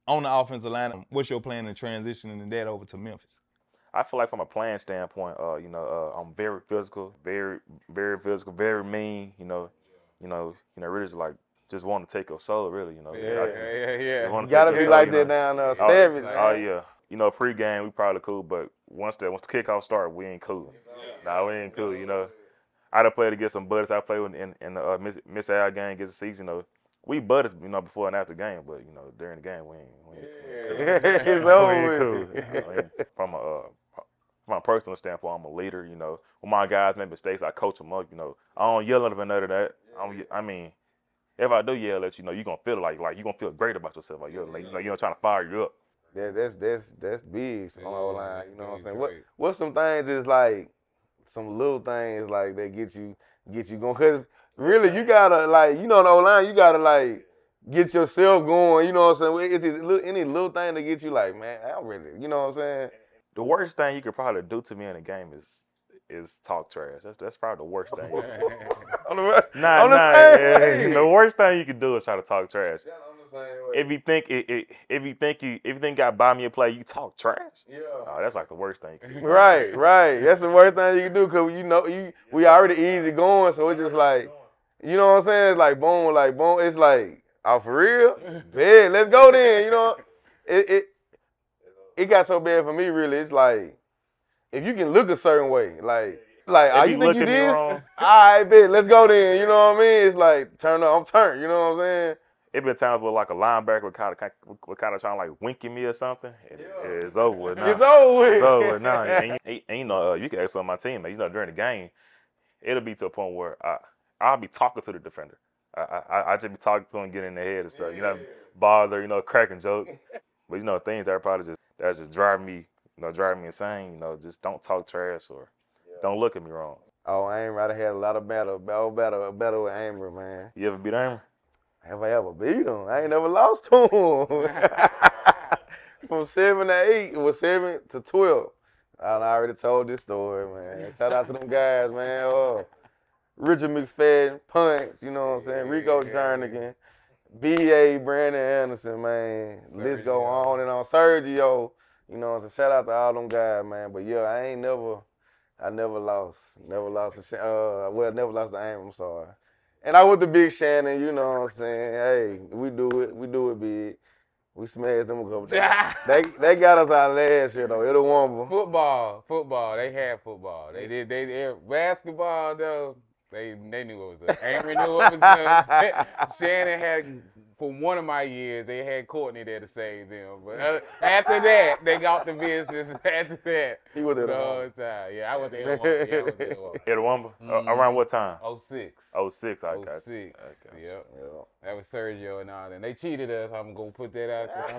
on the offensive line? What's your plan in transitioning that over to Memphis? I feel like from a playing standpoint, I'm very physical, very, very physical, very mean. Really just want to take your soul, really. Yeah. You gotta be like that down there, savage. Oh yeah. Pre-game we probably cool, but once the kickoff start, we ain't cool. Nah, we ain't cool. I done played against some buddies I played with in the Miss Al game against the season. We buddies, before and after the game, but during the game we ain't cool. It's over. From a personal standpoint, I'm a leader. When my guys make mistakes, I coach them up. I don't yell at them or none of that. If I do yell at you, you're gonna feel like you're gonna feel great about yourself. You're trying to fire you up. Yeah, that's big on the line. You know what I'm saying? What's some things that's like some little things like that get you going. Cause really, you gotta like, you know, the O-line, you gotta like get yourself going. You know what I'm saying? It's any little thing to get you like, man, I'm ready. You know what I'm saying? The worst thing you could probably do to me in a game is talk trash. That's probably the worst thing. On the Yeah, same the worst thing you can do is try to talk trash. Yeah, on the same way. If you think got buy me a play, you talk trash. Yeah. Oh, that's like the worst thing. You can do. Right. That's the worst thing you can do, cause you know we already easy going, so it's just like, you know what I'm saying? It's like boom. It's like, oh, for real? Bet, let's go then. You know, it got so bad for me. Really, it's like if you can look a certain way, like oh, you think you did? All right, bet, let's go then. You know what I mean? It's like turn up, I'm turned. You know what I'm saying? It been times where like a linebacker would kind of trying to like wink at me or something. It's over with now. It's over with. It's over with now. And you know, you can ask some of my teammates. You know, during the game, it'll be to a point where I'll be talking to the defender. I just be talking to him, getting in their head and stuff. You know, bother, you know, cracking jokes. But you know, things that probably just drive me insane. You know, just don't talk trash or don't look at me wrong. Oh, Amer, I had a lot of battle with Amer, man. You ever beat Amer? Have I ever beat him? I ain't never lost to him. From 7 to 8, it was 7 to 12. I already told this story, man. Shout out to them guys, man. Richard McFadden, Punch, you know what I'm saying? Rico Jernigan, B.A. Brandon Anderson, man. List go on and on. Sergio, you know what I'm saying? Shout out to all them guys, man. But yeah, I never lost. Never lost to Amer, I'm sorry. And I went to Big Shannon, you know what I'm saying? Hey, we do it big. We smashed them a couple times. They got us out last year though. It'll wumble. Football. They had football. They did. They basketball though. They knew what was up. Amer knew what was up. Shannon had, for one of my years, they had Courtney there to save them. But after that, they got the business. After that, he was there the whole time. Yeah, I was there. At Wumble? Around what time? 06. 06, I got 06. Yep. That was Sergio and all that. And they cheated us. I'm gonna put that out there.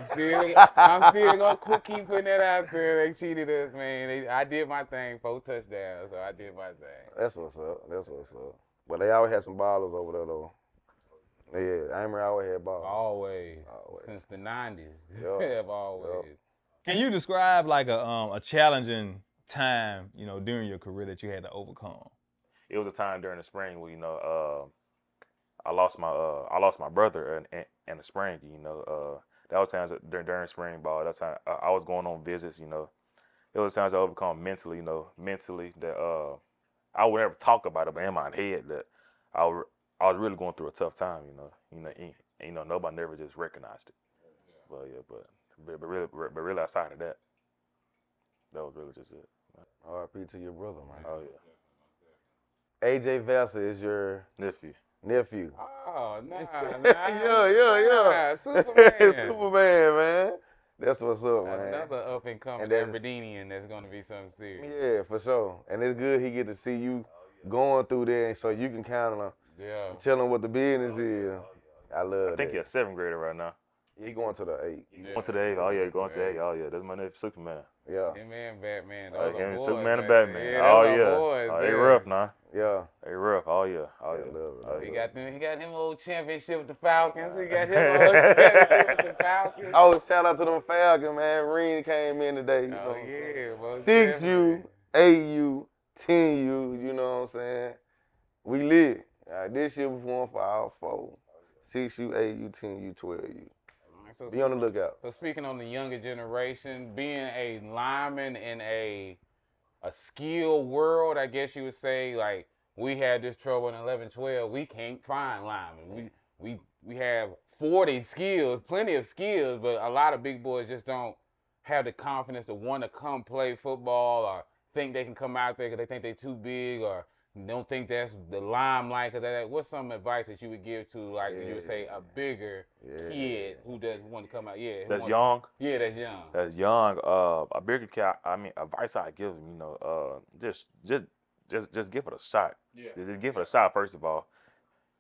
I'm still gonna keep putting that out there. They cheated us, man. I did my thing, 4 touchdowns, so I did my thing. That's what's up. But they always had some ballers over there though. Yeah, Amer always had ballers. Always. Since the 90s. They have always. Can you describe like a challenging time, you know, during your career that you had to overcome? It was a time during the spring where, you know, I lost my brother in the spring. You know, that was times during spring ball. That's time I was going on visits. You know, it was times I overcome mentally. You know, that I would never talk about it, but in my head that I was really going through a tough time. You know, nobody never just recognized it. But really outside of that, that was really just it. R.I.P. to your brother, man. Oh yeah. AJ Vasa is your nephew. Oh, nah. Yeah. Superman, man. That's what's up, man. Another up-and-coming Aberdenian that's going to be something serious. Yeah, for sure. And it's good he get to see you going through there so you can kind of tell him what the business is. I love that. I think he's a 7th grader right now. He going to the 8. Yeah. Going to the 8. Oh, yeah, going to the 8. Oh, yeah. That's my nephew, Superman. Yeah. Him and Batman. Him and Superman and Batman. Yeah, oh, yeah. Boys, oh, they rough now. Yeah. They rough. Oh, yeah. Oh, yeah. He got him old championship with the Falcons. He got him old championship with the Falcons. Oh, shout out to them Falcons, man. Reen came in today. You know what I'm saying? 6U, 8U, 10U, you know what I'm saying? We lit. This year we won for all 4. 6U, 8U, 10U, 12U. Be on the lookout. So speaking on the younger generation, being a lineman in a skilled world, I guess you would say, like, we had this trouble in 11-12. We can't find linemen. We have 40 skills, plenty of skills, but a lot of big boys just don't have the confidence to want to come play football or think they can come out there because they think they're too big or don't think that's the limelight. What's some advice that you would give to, like, you would say, a bigger kid who doesn't want to come out? Yeah, that's young. Yeah, that's young. That's young. A bigger kid. I mean, advice I give them, you know, just give it a shot. Yeah. Just give it a shot. First of all,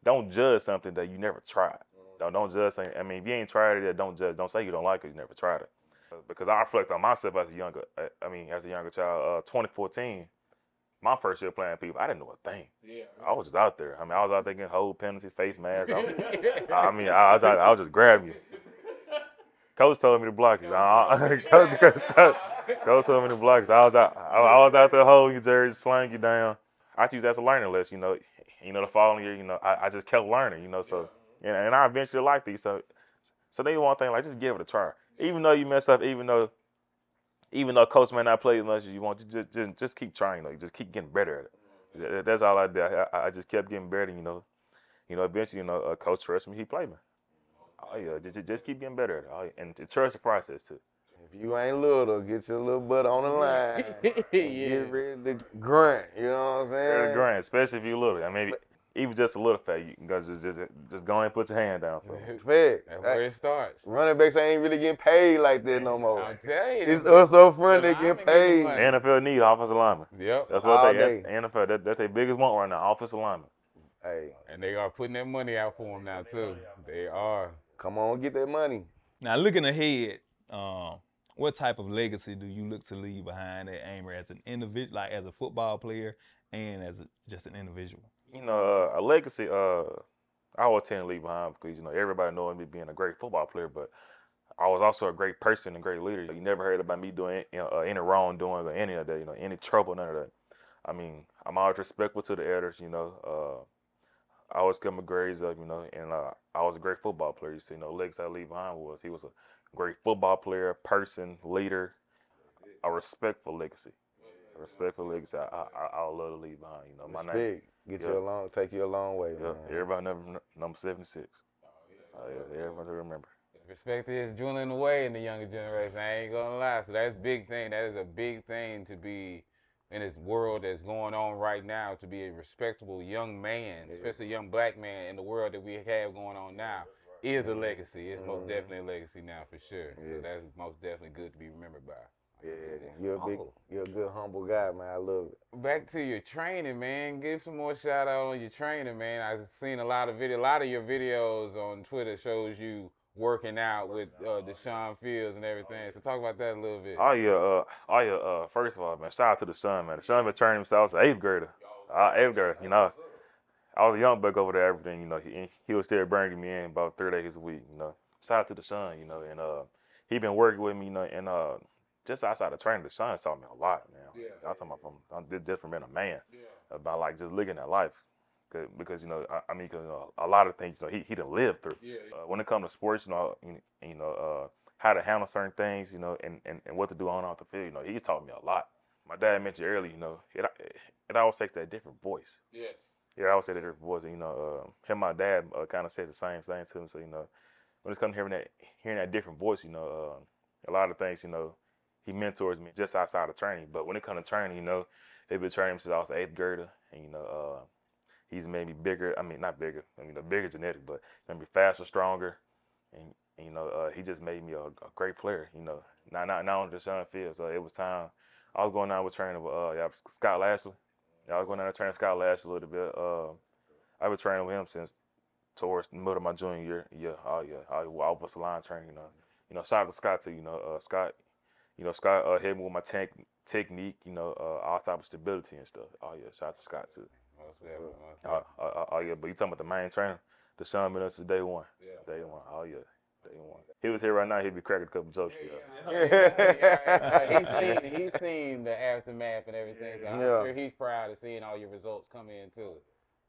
don't judge something that you never tried. Don't judge something. I mean, if you ain't tried it, don't judge. Don't say you don't like it. You never tried it. Because I reflect on myself as a younger child. 2014. my first year playing people, I didn't know a thing. Yeah. I was just out there. I mean, I was out there getting hold penalty, face mask. I was just grabbing you. Coach told me to block you. Coach told me to block you. I was out there holding you, Jerry, slaying you down. I choose as a learning list, the following year, I just kept learning, so and I eventually liked these. So they one thing like just give it a try. Even though you mess up, even though coach may not play as much as you want, you just keep trying, you just keep getting better at it. That's all I did. I just kept getting better, eventually, coach trusted me, he played me. Oh yeah, just keep getting better at it. Oh, yeah. And to trust the process too. If you ain't little, get your little butt on the line. Get ready to grunt. You know what I'm saying? Ready to grunt, especially if you're little. I mean, even just a little fat, you can go just go ahead and put your hand down for it. Fact. That's where it starts. Running backs ain't really getting paid like that no more. I'll tell you. It's us up front that get paid. The NFL need offensive linemen. Yep. That's what day. The NFL, that's their biggest want right now, offensive linemen. Hey. And they are putting that money out for them now too. They are. Come on, get that money. Now, looking ahead, what type of legacy do you look to leave behind at Amory as an individual, like as a football player and as just an individual? A legacy, I would tend to leave behind because, everybody knows me being a great football player, but I was also a great person and great leader. You never heard about me doing any wrongdoing or any of that, any trouble, none of that. I mean, I'm always respectful to the elders, I always kept my grades up, and I was a great football player. Legacy I leave behind was he was a great football player, person, leader, a respectful legacy. A respectful legacy I would love to leave behind. My name. Take you a long way, man. Everybody number 76. Everybody remember. Respect is dwindling away in the younger generation. I ain't gonna lie. So that's a big thing. That is a big thing to be in this world that's going on right now, to be a respectable young man, especially a young black man in the world that we have going on now, is a legacy. It's most definitely a legacy now for sure. Yeah. So that's most definitely good to be remembered by. Yeah, you're a good, humble guy, man. I love it. Back to your training, man. Give some more shout out on your training, man. I've seen a lot of your videos on Twitter shows you working out with Deshaun Fields and everything. So talk about that a little bit. First of all, man, shout out to Deshaun, man. Deshaun been turning himself as an 8th grader. 8th grader, I was a young buck over there, everything, he was still bringing me in about 3 days a week, Shout out to Deshaun, and he been working with me, and just outside of training, Deshaun taught me a lot, man. Yeah. I'm talking about just from being a man, about like just looking at life. Because a lot of things he done lived through. Yeah. When it comes to sports, how to handle certain things, and what to do on and off the field, he taught me a lot. My dad mentioned earlier, it always takes that different voice. Yes. Yeah, I always say that different voice. Him and my dad kind of says the same thing to him. So when it comes to hearing that different voice, a lot of things, he mentors me just outside of training. But when it comes to training, they've been training him since I was an 8th grader, and he's made me bigger. I mean, not bigger. Bigger genetic, but maybe faster, stronger, and he just made me a great player. Not on Deshaun Fields. So it was time. I was going down with training with Scott Lashley. I was going down there training Scott Lashley a little bit. I've been training with him since towards the middle of my junior year. Yeah, I was line training. Shout out to Scott too. Scott. Scott hit me with my technique. All type of stability and stuff. Oh yeah, shout out to Scott too. But you talking about the main trainer? Deshaun been us since day one. Yeah. Day one. Oh yeah, day one. He was here right now. He'd be cracking a couple jokes. He's seen the aftermath and everything. So I'm sure he's proud of seeing all your results come in too.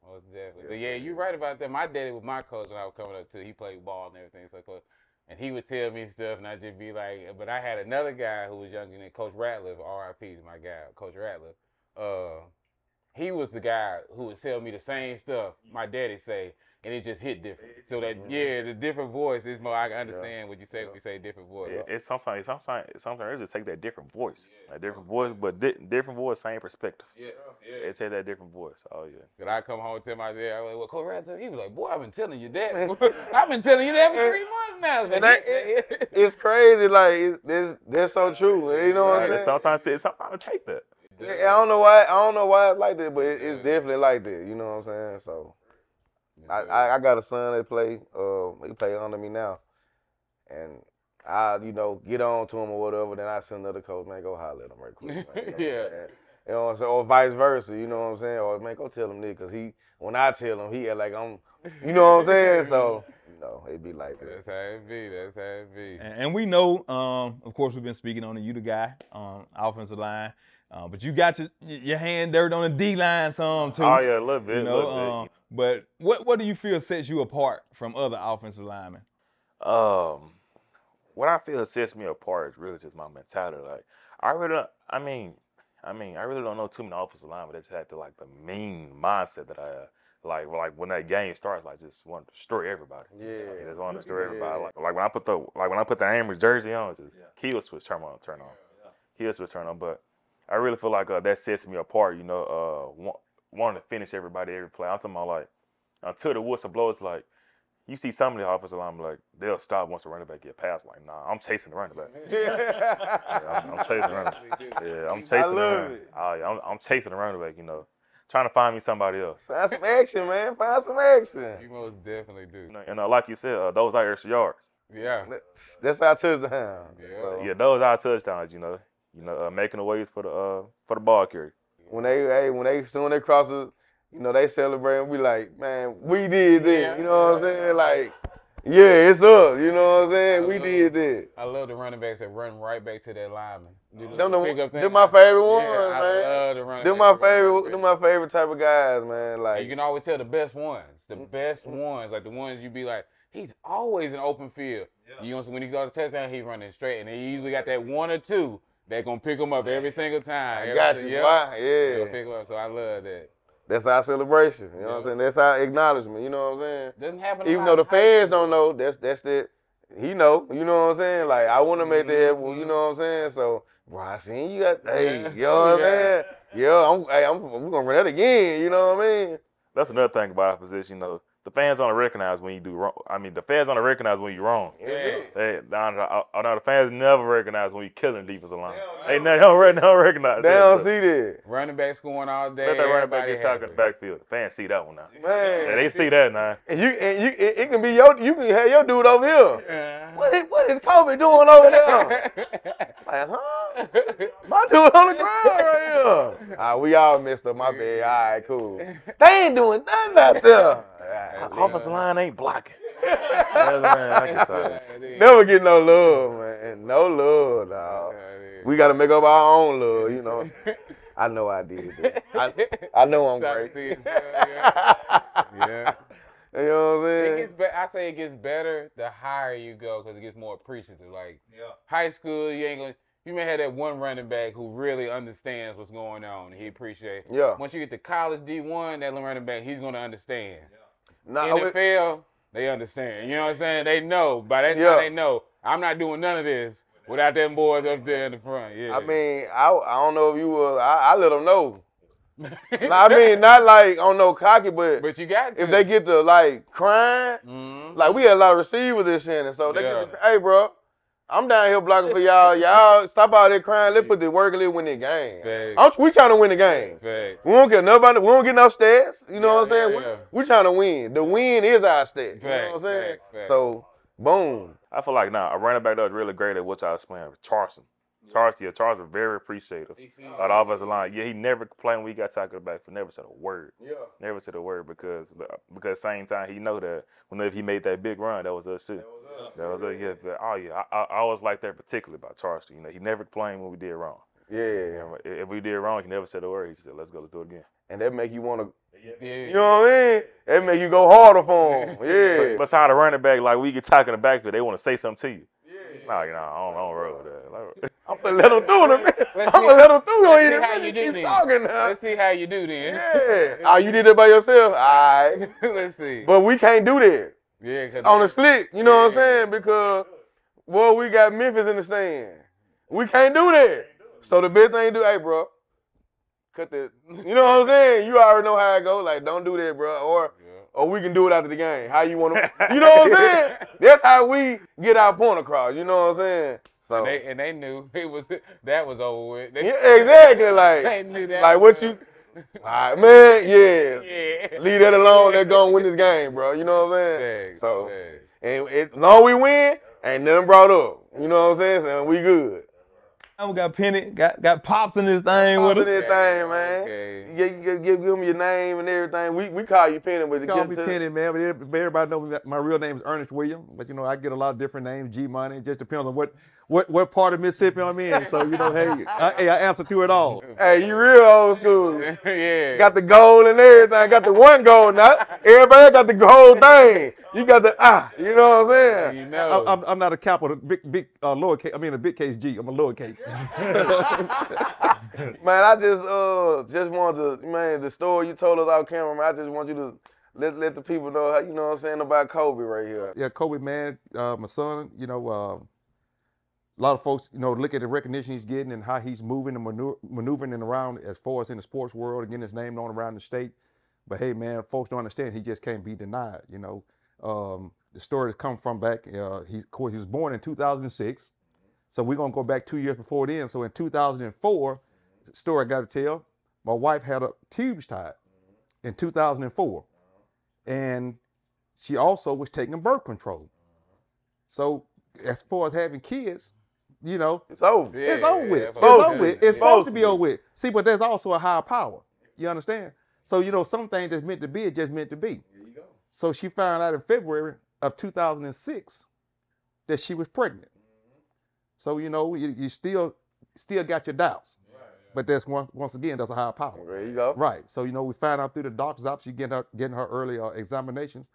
Most definitely. But yeah, you're right about that. My daddy was my coach when I was coming up too. He played ball and everything. So and he would tell me stuff, and I'd just be like, but I had another guy who was younger than Coach Ratliff, R.I.P. to my guy, Coach Ratliff. He was the guy who would tell me the same stuff my daddy say, and it just hit different. So that the different voice is more. I can understand what you say when you say different voice. Yeah, it's sometimes it just take that different voice, a different voice, but different voice, same perspective. Yeah. It take that different voice. Oh yeah. Cause I come home and tell my dad, I was like, well, Coach Ratliff, he was like, boy, I've been telling you that. I've been telling you that for 3 months now. And it's crazy, like that's so true. You know what I'm saying? Sometimes it take that. Yeah, I don't know why it's like that, but it's definitely like that. You know what I'm saying? So I got a son that play. He play under me now, and I get on to him or whatever. Then I send another coach, man, go holler at him right quick. Man, You know what I'm saying? Or vice versa, you know what I'm saying? Or man, go tell him this, because when I tell him, he act like I'm, you know what I'm saying? So, it'd be like that. That's how it be. That's how it be. And we know, of course, we've been speaking on it. You the guy, offensive line. But you got your hand dirt on the D-line some, too. Oh, yeah, a little bit. You know, but what do you feel sets you apart from other offensive linemen? What I feel sets me apart is really just my mentality. Like, I really don't know too many offensive linemen that just have the mean mindset that I have. Like when that game starts, like just want to destroy everybody. Yeah. Just want to destroy everybody. Like when I put the Amherst jersey on, just kill switch turn on. Kill switch turn on. But I really feel like that sets me apart. Wanting to finish everybody every play. I'm talking about like until the whistle blows. Like you see some of the offensive linemen, like they'll stop once the running back get past. Like nah, I'm chasing the running back. I'm chasing the running back. Yeah, I'm chasing the running back. Oh yeah, I'm chasing the running back. Trying to find me somebody else. Find some action, man. Find some action. You most definitely do. And like you said, those are extra yards. Yeah. That's our touchdown. Yeah. So, Yeah, those are touchdowns. Making the ways for the ball carrier. when they cross it, they celebrate and we like, man, we did this. Yeah. You know what I'm saying? Like, yeah, it's up. You know what I'm saying? We did this. I love the running backs that run right back to that lineman. They're my favorite ones, Yeah, man. I love the running They're backs. my favorite type of guys, man. Like, And you can always tell the best ones. The best ones, like the ones you be like, he's always in open field. Yeah. When he got a touchdown, he's running straight, and they usually got that one or two that gonna pick him up every single time. I got you, boy. They'll pick him up, so I love that. That's our celebration. You know what I'm saying? That's our acknowledgement. You know what I'm saying? Doesn't happen. Even though the fans don't know, that's the he know. You know what I'm saying? Like I want to make that. Well, you know what I'm saying? So, bro, I seen you got. Hey, you know what I'm saying? Yeah, we're gonna run that again. You know what I mean? That's another thing about our position. The fans don't recognize when you do wrong. I mean, the fans don't recognize when you're wrong. Yeah. The fans never recognize when you're killing the defensive line. They don't recognize. They don't see that. Running back scoring all day. Let that running back get tackled in the backfield. The fans see that one now. Man, Yeah, they see that now. and it can be you can have your dude over here. Yeah. What is Kobe doing over there? Like, huh? My dude on the ground right here. We all messed up. My bad. All right, cool. They ain't doing nothing out there. Offensive line ain't blocking. I can tell. Never get no love, man. No love, dog. We got to make up our own love, I know I did that. I know I'm great. Yeah. You know what I'm saying? I say it gets better the higher you go because it gets more appreciative. Like high school, you may have that one running back who really understands what's going on and he appreciates. Yeah. Once you get to college D1, that running back, he's gonna understand. Nah, NFL, they understand. You know what I'm saying? They know. By that time, they know. I'm not doing none of this without them boys up there in the front. Yeah. I mean, I don't know if you will. I let them know. I mean, not like on no cocky, but you got to. if they get to like crying, like we had a lot of receivers this Shannon, so they get to, hey, bro, I'm down here blocking for y'all. Y'all stop out there crying. Let's put the work and let's win the game. We trying to win the game. We don't care nobody. We don't get no stats. You know what I'm saying? We trying to win. The win is our stat. You know what I'm saying? So, boom. I feel like a running back that was really great at what I was playing with Charleston. Charleston very appreciative of the offensive line. Yeah, he never complained when he got tackled back, but never said a word. Never said a word because same time he know that if he made that big run, that was us too. That was us. Yeah, but, I always like that particularly about Charleston. He never complained when we did wrong. Yeah. If we did wrong, he never said a word. He said, "Let's go, let's do it again." And that make you want to. You know what I mean? That make you go harder for him. Yeah. But how the running back, like we get talking in the backfield, they want to say something to you. I don't roll with that. I'm gonna let him through I'm gonna let him through. Let's see how you do keep then. talking now. Let's see how you do then. Yeah. Oh, you did it by yourself? All right. Let's see. But we can't do that. Yeah. On the slick, you know what I'm saying? Because, well, we got Memphis in the stand. We can't do that. So the best thing to do, hey, bro, cut that. You know what I'm saying? You already know how it go. Like, don't do that, bro. Or we can do it after the game. How you want to? You know what I'm saying? That's how we get our point across. You know what I'm saying? So and they knew that was over with. Exactly. Like they knew that. Like what you? All right, man. Yeah. Leave that alone. They're gonna win this game, bro. You know what I'm saying? So and as long as we win, ain't nothing brought up. You know what I'm saying? So we good. We got Penny, got Pops in this thing Pops with in him. this thing, man. Okay. You give them your name and everything. We call you Penny, but Call me Penny, man. But everybody knows that my real name is Ernest Williams. But you know, I get a lot of different names. G Money. It just depends on what part of Mississippi I'm in. So you know, hey, I answer to it all. Hey, you real old school. Yeah. Got the gold and everything. Got the one gold. Now everybody got the gold thing. You got the you know what I'm saying? You know. I'm not a capital, big lowercase. I mean a big case G. I'm a lowercase. Man, I just wanted to, man, the story you told us off camera, man, I just want you to let the people know how, you know what I'm saying, about Kobe right here. Yeah, Kobe, man, my son, you know, a lot of folks, you know, look at the recognition he's getting and how he's moving and maneuvering around as far as in the sports world and getting his name known around the state. But hey, man, folks don't understand he just can't be denied, you know. The story has come from back, of course, he was born in 2006. So we're going to go back 2 years before then. So in 2004, story I got to tell, my wife had a tubes tied in 2004. And she also was taking birth control. So as far as having kids, you know, It's over. Yeah, it's over with. yeah, It's over with. It's supposed to be to be. over with. See, but there's also a higher power. You understand? So, you know, some things that's meant to be, it's just meant to be. There you go. So she found out in February of 2006 that she was pregnant. So, you know, you still got your doubts. But that's once again, that's a higher power. There you go. Right. So, you know, we found out through the doctor's office, she getting her early examinations,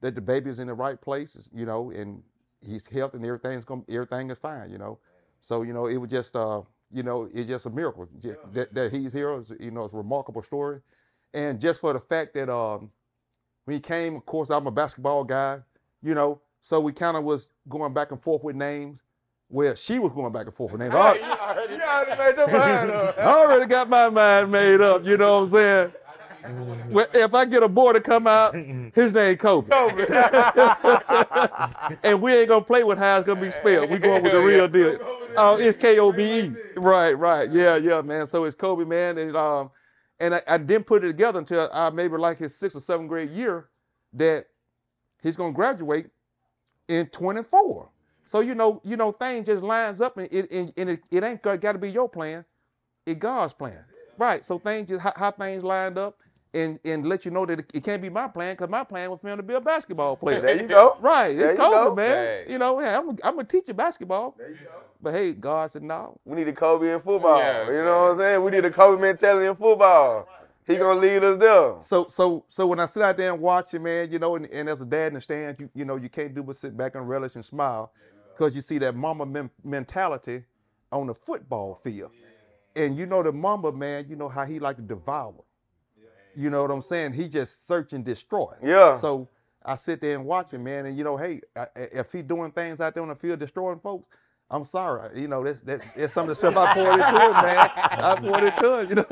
that the baby is in the right places, you know, and he's healthy and everything is fine, you know. So, you know, it was just, you know, it's just a miracle that he's here. It's, you know, it's a remarkable story. And just for the fact that when he came, of course, I'm a basketball guy, you know, so we kind of was going back and forth with names. Well, she was going back and forth with names. You already made your mind up. I already got my mind made up, you know what I'm saying? Well, if I get a boy to come out, his name Kobe. And we ain't going to play with how it's going to be spelled. We going with the real deal. It's Kobe. Right. Yeah, man. So it's Kobe, man. And I didn't put it together until maybe like his 6th or 7th grade year that he's going to graduate in 24. So, you know, things just lines up, and it ain't got to be your plan. It's God's plan. Right. So things just, how things lined up and let you know that it can't be my plan, because my plan was for him to be a basketball player. There you go. Right. There It's you go. Kobe, man. Hey. You know, hey, I'm going to teach you basketball. There you go. But hey, God said no. We need a Kobe in football. Yeah, you know what I'm saying? We need a Kobe mentality in football. He gonna lead us there. So when I sit out there and watch it, man, you know, and as a dad in the stands, you know, you can't do but sit back and relish and smile, because you see that mama mentality on the football field. And you know the mama, man, you know how he like to devour. You know what I'm saying? He just search and destroy. Yeah. So I sit there and watch him, man, and you know, hey, if he doing things out there on the field destroying folks, I'm sorry. You know, that's some of the stuff I poured into him, man. I poured into him, you know.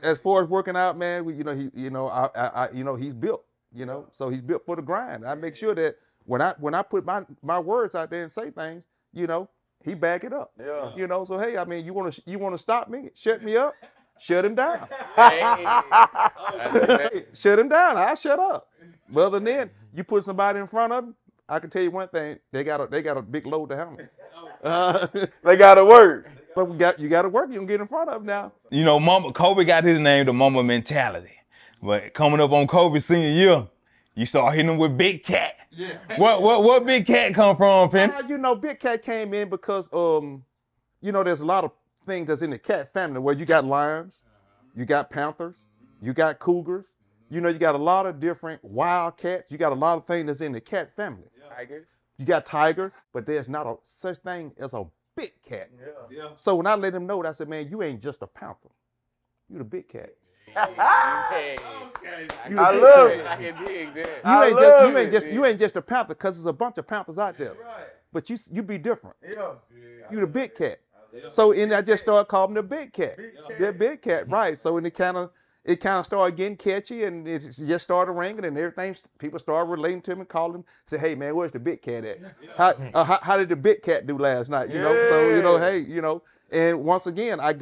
As far as working out, man, he's built, you know, so he's built for the grind. I make sure that when I put my words out there and say things, you know, he back it up. Yeah. You know, so hey, I mean, you wanna stop me, shut me up, shut him down. Shut him down, I'll shut up. But other than that, you put somebody in front of him, I can tell you one thing, they got a big load to handle. They gotta work. But you got to work. You can get in front of him now. You know, Kobe got his name, the Mamba mentality. But coming up on Kobe's senior year, you start hitting him with Big Cat. Yeah. What Big Cat come from, Penn? You know, Big Cat came in because, you know, there's a lot of things that's in the cat family where you got lions, you got panthers, you got cougars. You know, you got a lot of different wild cats. You got a lot of things that's in the cat family. Tigers. You got tigers, but there's not a such thing as a big cat. Yeah. So when I let him know that, I said, man, you ain't just a panther. You the big cat. Hey. I love it. I can dig that. You ain't just a panther, because there's a bunch of panthers out there. Right. But you be different. Yeah. You the big cat. So I just started calling him the big cat. The big cat, right. So when it kind of started getting catchy, and it just started ringing, and everything, people started relating to him and calling him, say, hey man, where's the big cat at? How did the big cat do last night? You know, so you know, hey, you know, and once again, I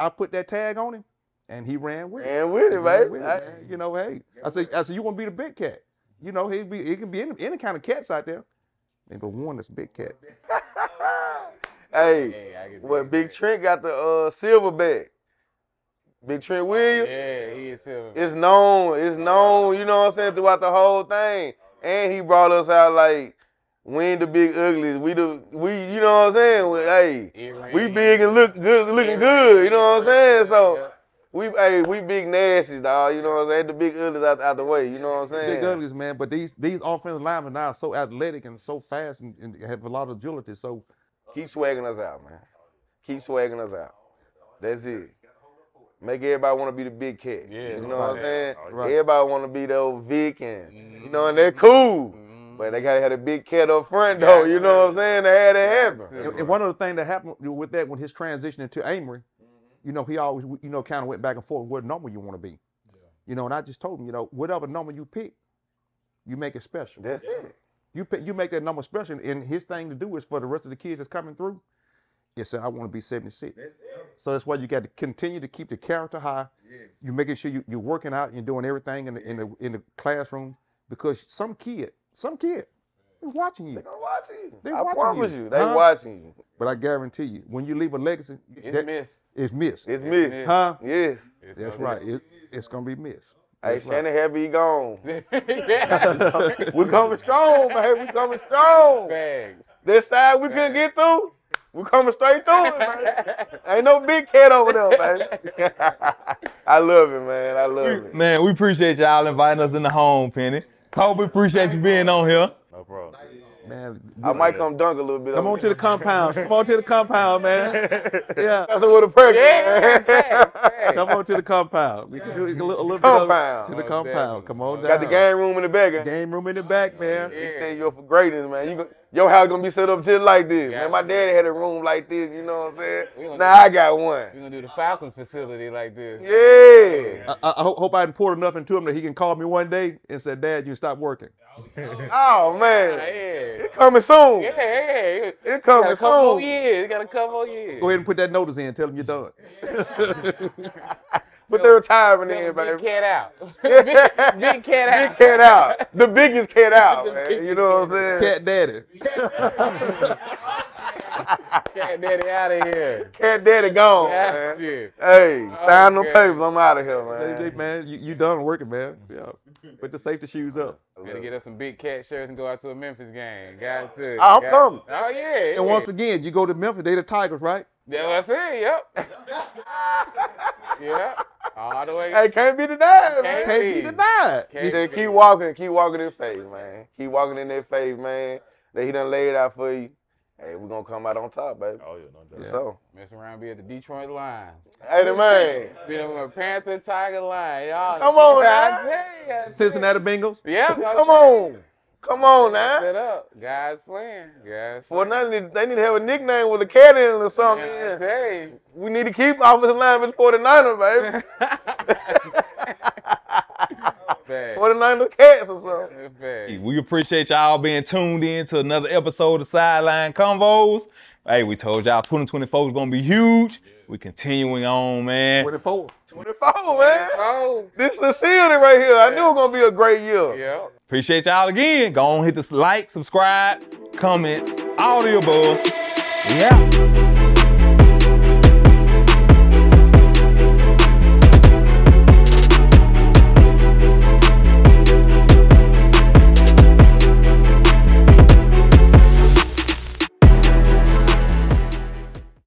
put that tag on him, and he ran with it. And with it, baby. You know, hey, I said, you want to be the big cat? You know, it can be any kind of cats out there. But one that's a big cat. Hey, I can well, dig Big that. Trent got the silverback. Big Trent Williams. Yeah, he is silver. It's known, you know what I'm saying, throughout the whole thing. And he brought us out like, we ain't the big uglies. We, you know what I'm saying? We big and looking good, you know what I'm saying? So we big nasties, dog. You know what I'm saying? The big uglies out the way, you know what I'm saying? Big uglies, man. But these offensive linemen now are so athletic and so fast and have a lot of agility. So keep swagging us out, man. Keep swagging us out. That's it. Make everybody want to be the big cat. Yeah, you know what I'm saying? Right. Everybody want to be the old Vic and, you know, and they're cool. But they got to have a big cat up front, though. You know what I'm saying? They had that happen. And one of the things that happened with that, when his transition into Amory, you know, he always, you know, kind of went back and forth what number you want to be. You know, and I just told him, you know, whatever number you pick, you make it special. That's it. You make that number special, and his thing to do is for the rest of the kids that's coming through, is say, I want to be 76. So that's why you got to continue to keep the character high. You're making sure you're working out and doing everything in the classroom, because some kid is watching you. They're going to watch you. They I watching promise you. you. They watching you. But I guarantee you, when you leave a legacy, It's missed. it's missed. It's missed. Huh? Yes. That's right. It's going to be missed. Hey, That's right. Shannon Happy gone. Yeah. We coming strong, man. We coming strong. Bags. This side we couldn't get through. We coming straight through it, man. Ain't no big cat over there, man. I love it, man. I love it. Man, we appreciate y'all inviting us in the home, Penny. Hope we appreciate you being on here. No problem. Man, I might come dunk a little bit. come on to the compound. Come on to the compound, man. Yeah. That's what a perk. Yeah. Come on to the compound. We can do a little bit Compound. of to the Most compound. definitely. Come on down. Got the game room in the back. Game room in the back, man. He said you're for greatness, man. Your house gonna be set up just like this, man. My daddy had a room like this, you know what I'm saying? Now I got one. We're going to do the Falcons facility like this. Yeah. I hope I poured enough into him that he can call me one day and say, Dad, you stop working. Oh man. Yeah. It's coming soon. Yeah. It's Got coming a couple more soon. years. Got a couple more years. Go ahead and put that notice in. Tell him you're done. Put the retirement in, Big baby. cat out. Big cat out. Big cat out. The biggest cat out, man. You know what I'm saying? Cat daddy. Cat daddy out of here. Cat daddy gone, Got man. you. Hey, sign them Okay. papers. I'm out of here, Say, man. man, you done working, man. Yeah. Put the safety shoes up. Gotta get us some big cat shirts and go out to a Memphis game. Got to. I'm coming. Oh, yeah. And once again, you go to Memphis, they the Tigers, right? That's what I said, yep. Yep. All the way. Hey, can't be denied, man. Can't Can't be denied. Can't Say, be. keep walking in faith, man. Keep walking in that faith, man. That he done laid out for you. Hey, we're gonna come out on top, baby. Oh, yeah, no doubt. Yeah. So, Mess around, be at the Detroit Lions. hey, the man. Be a Panther, Tiger, Lion. Y'all. Come on, I now. tell you. Cincinnati Bengals. Yeah. Come on. Come on, now. Set up. Guys playing. Guys For playing. nothing, they need to have a nickname with a cat in it or something. Yeah, I Yeah. tell you. We need to keep offensive linemen 49ers, baby. 49ers cats or something. Bad. We appreciate y'all being tuned in to another episode of Sideline Convos. Hey, we told y'all 2024 is going to be huge. We continuing on, man. 24. 24, man. Oh. This is the ceiling right here. I knew it was going to be a great year. Yeah. Appreciate y'all again. Go on, hit the like, subscribe, comments, all the above. Yeah.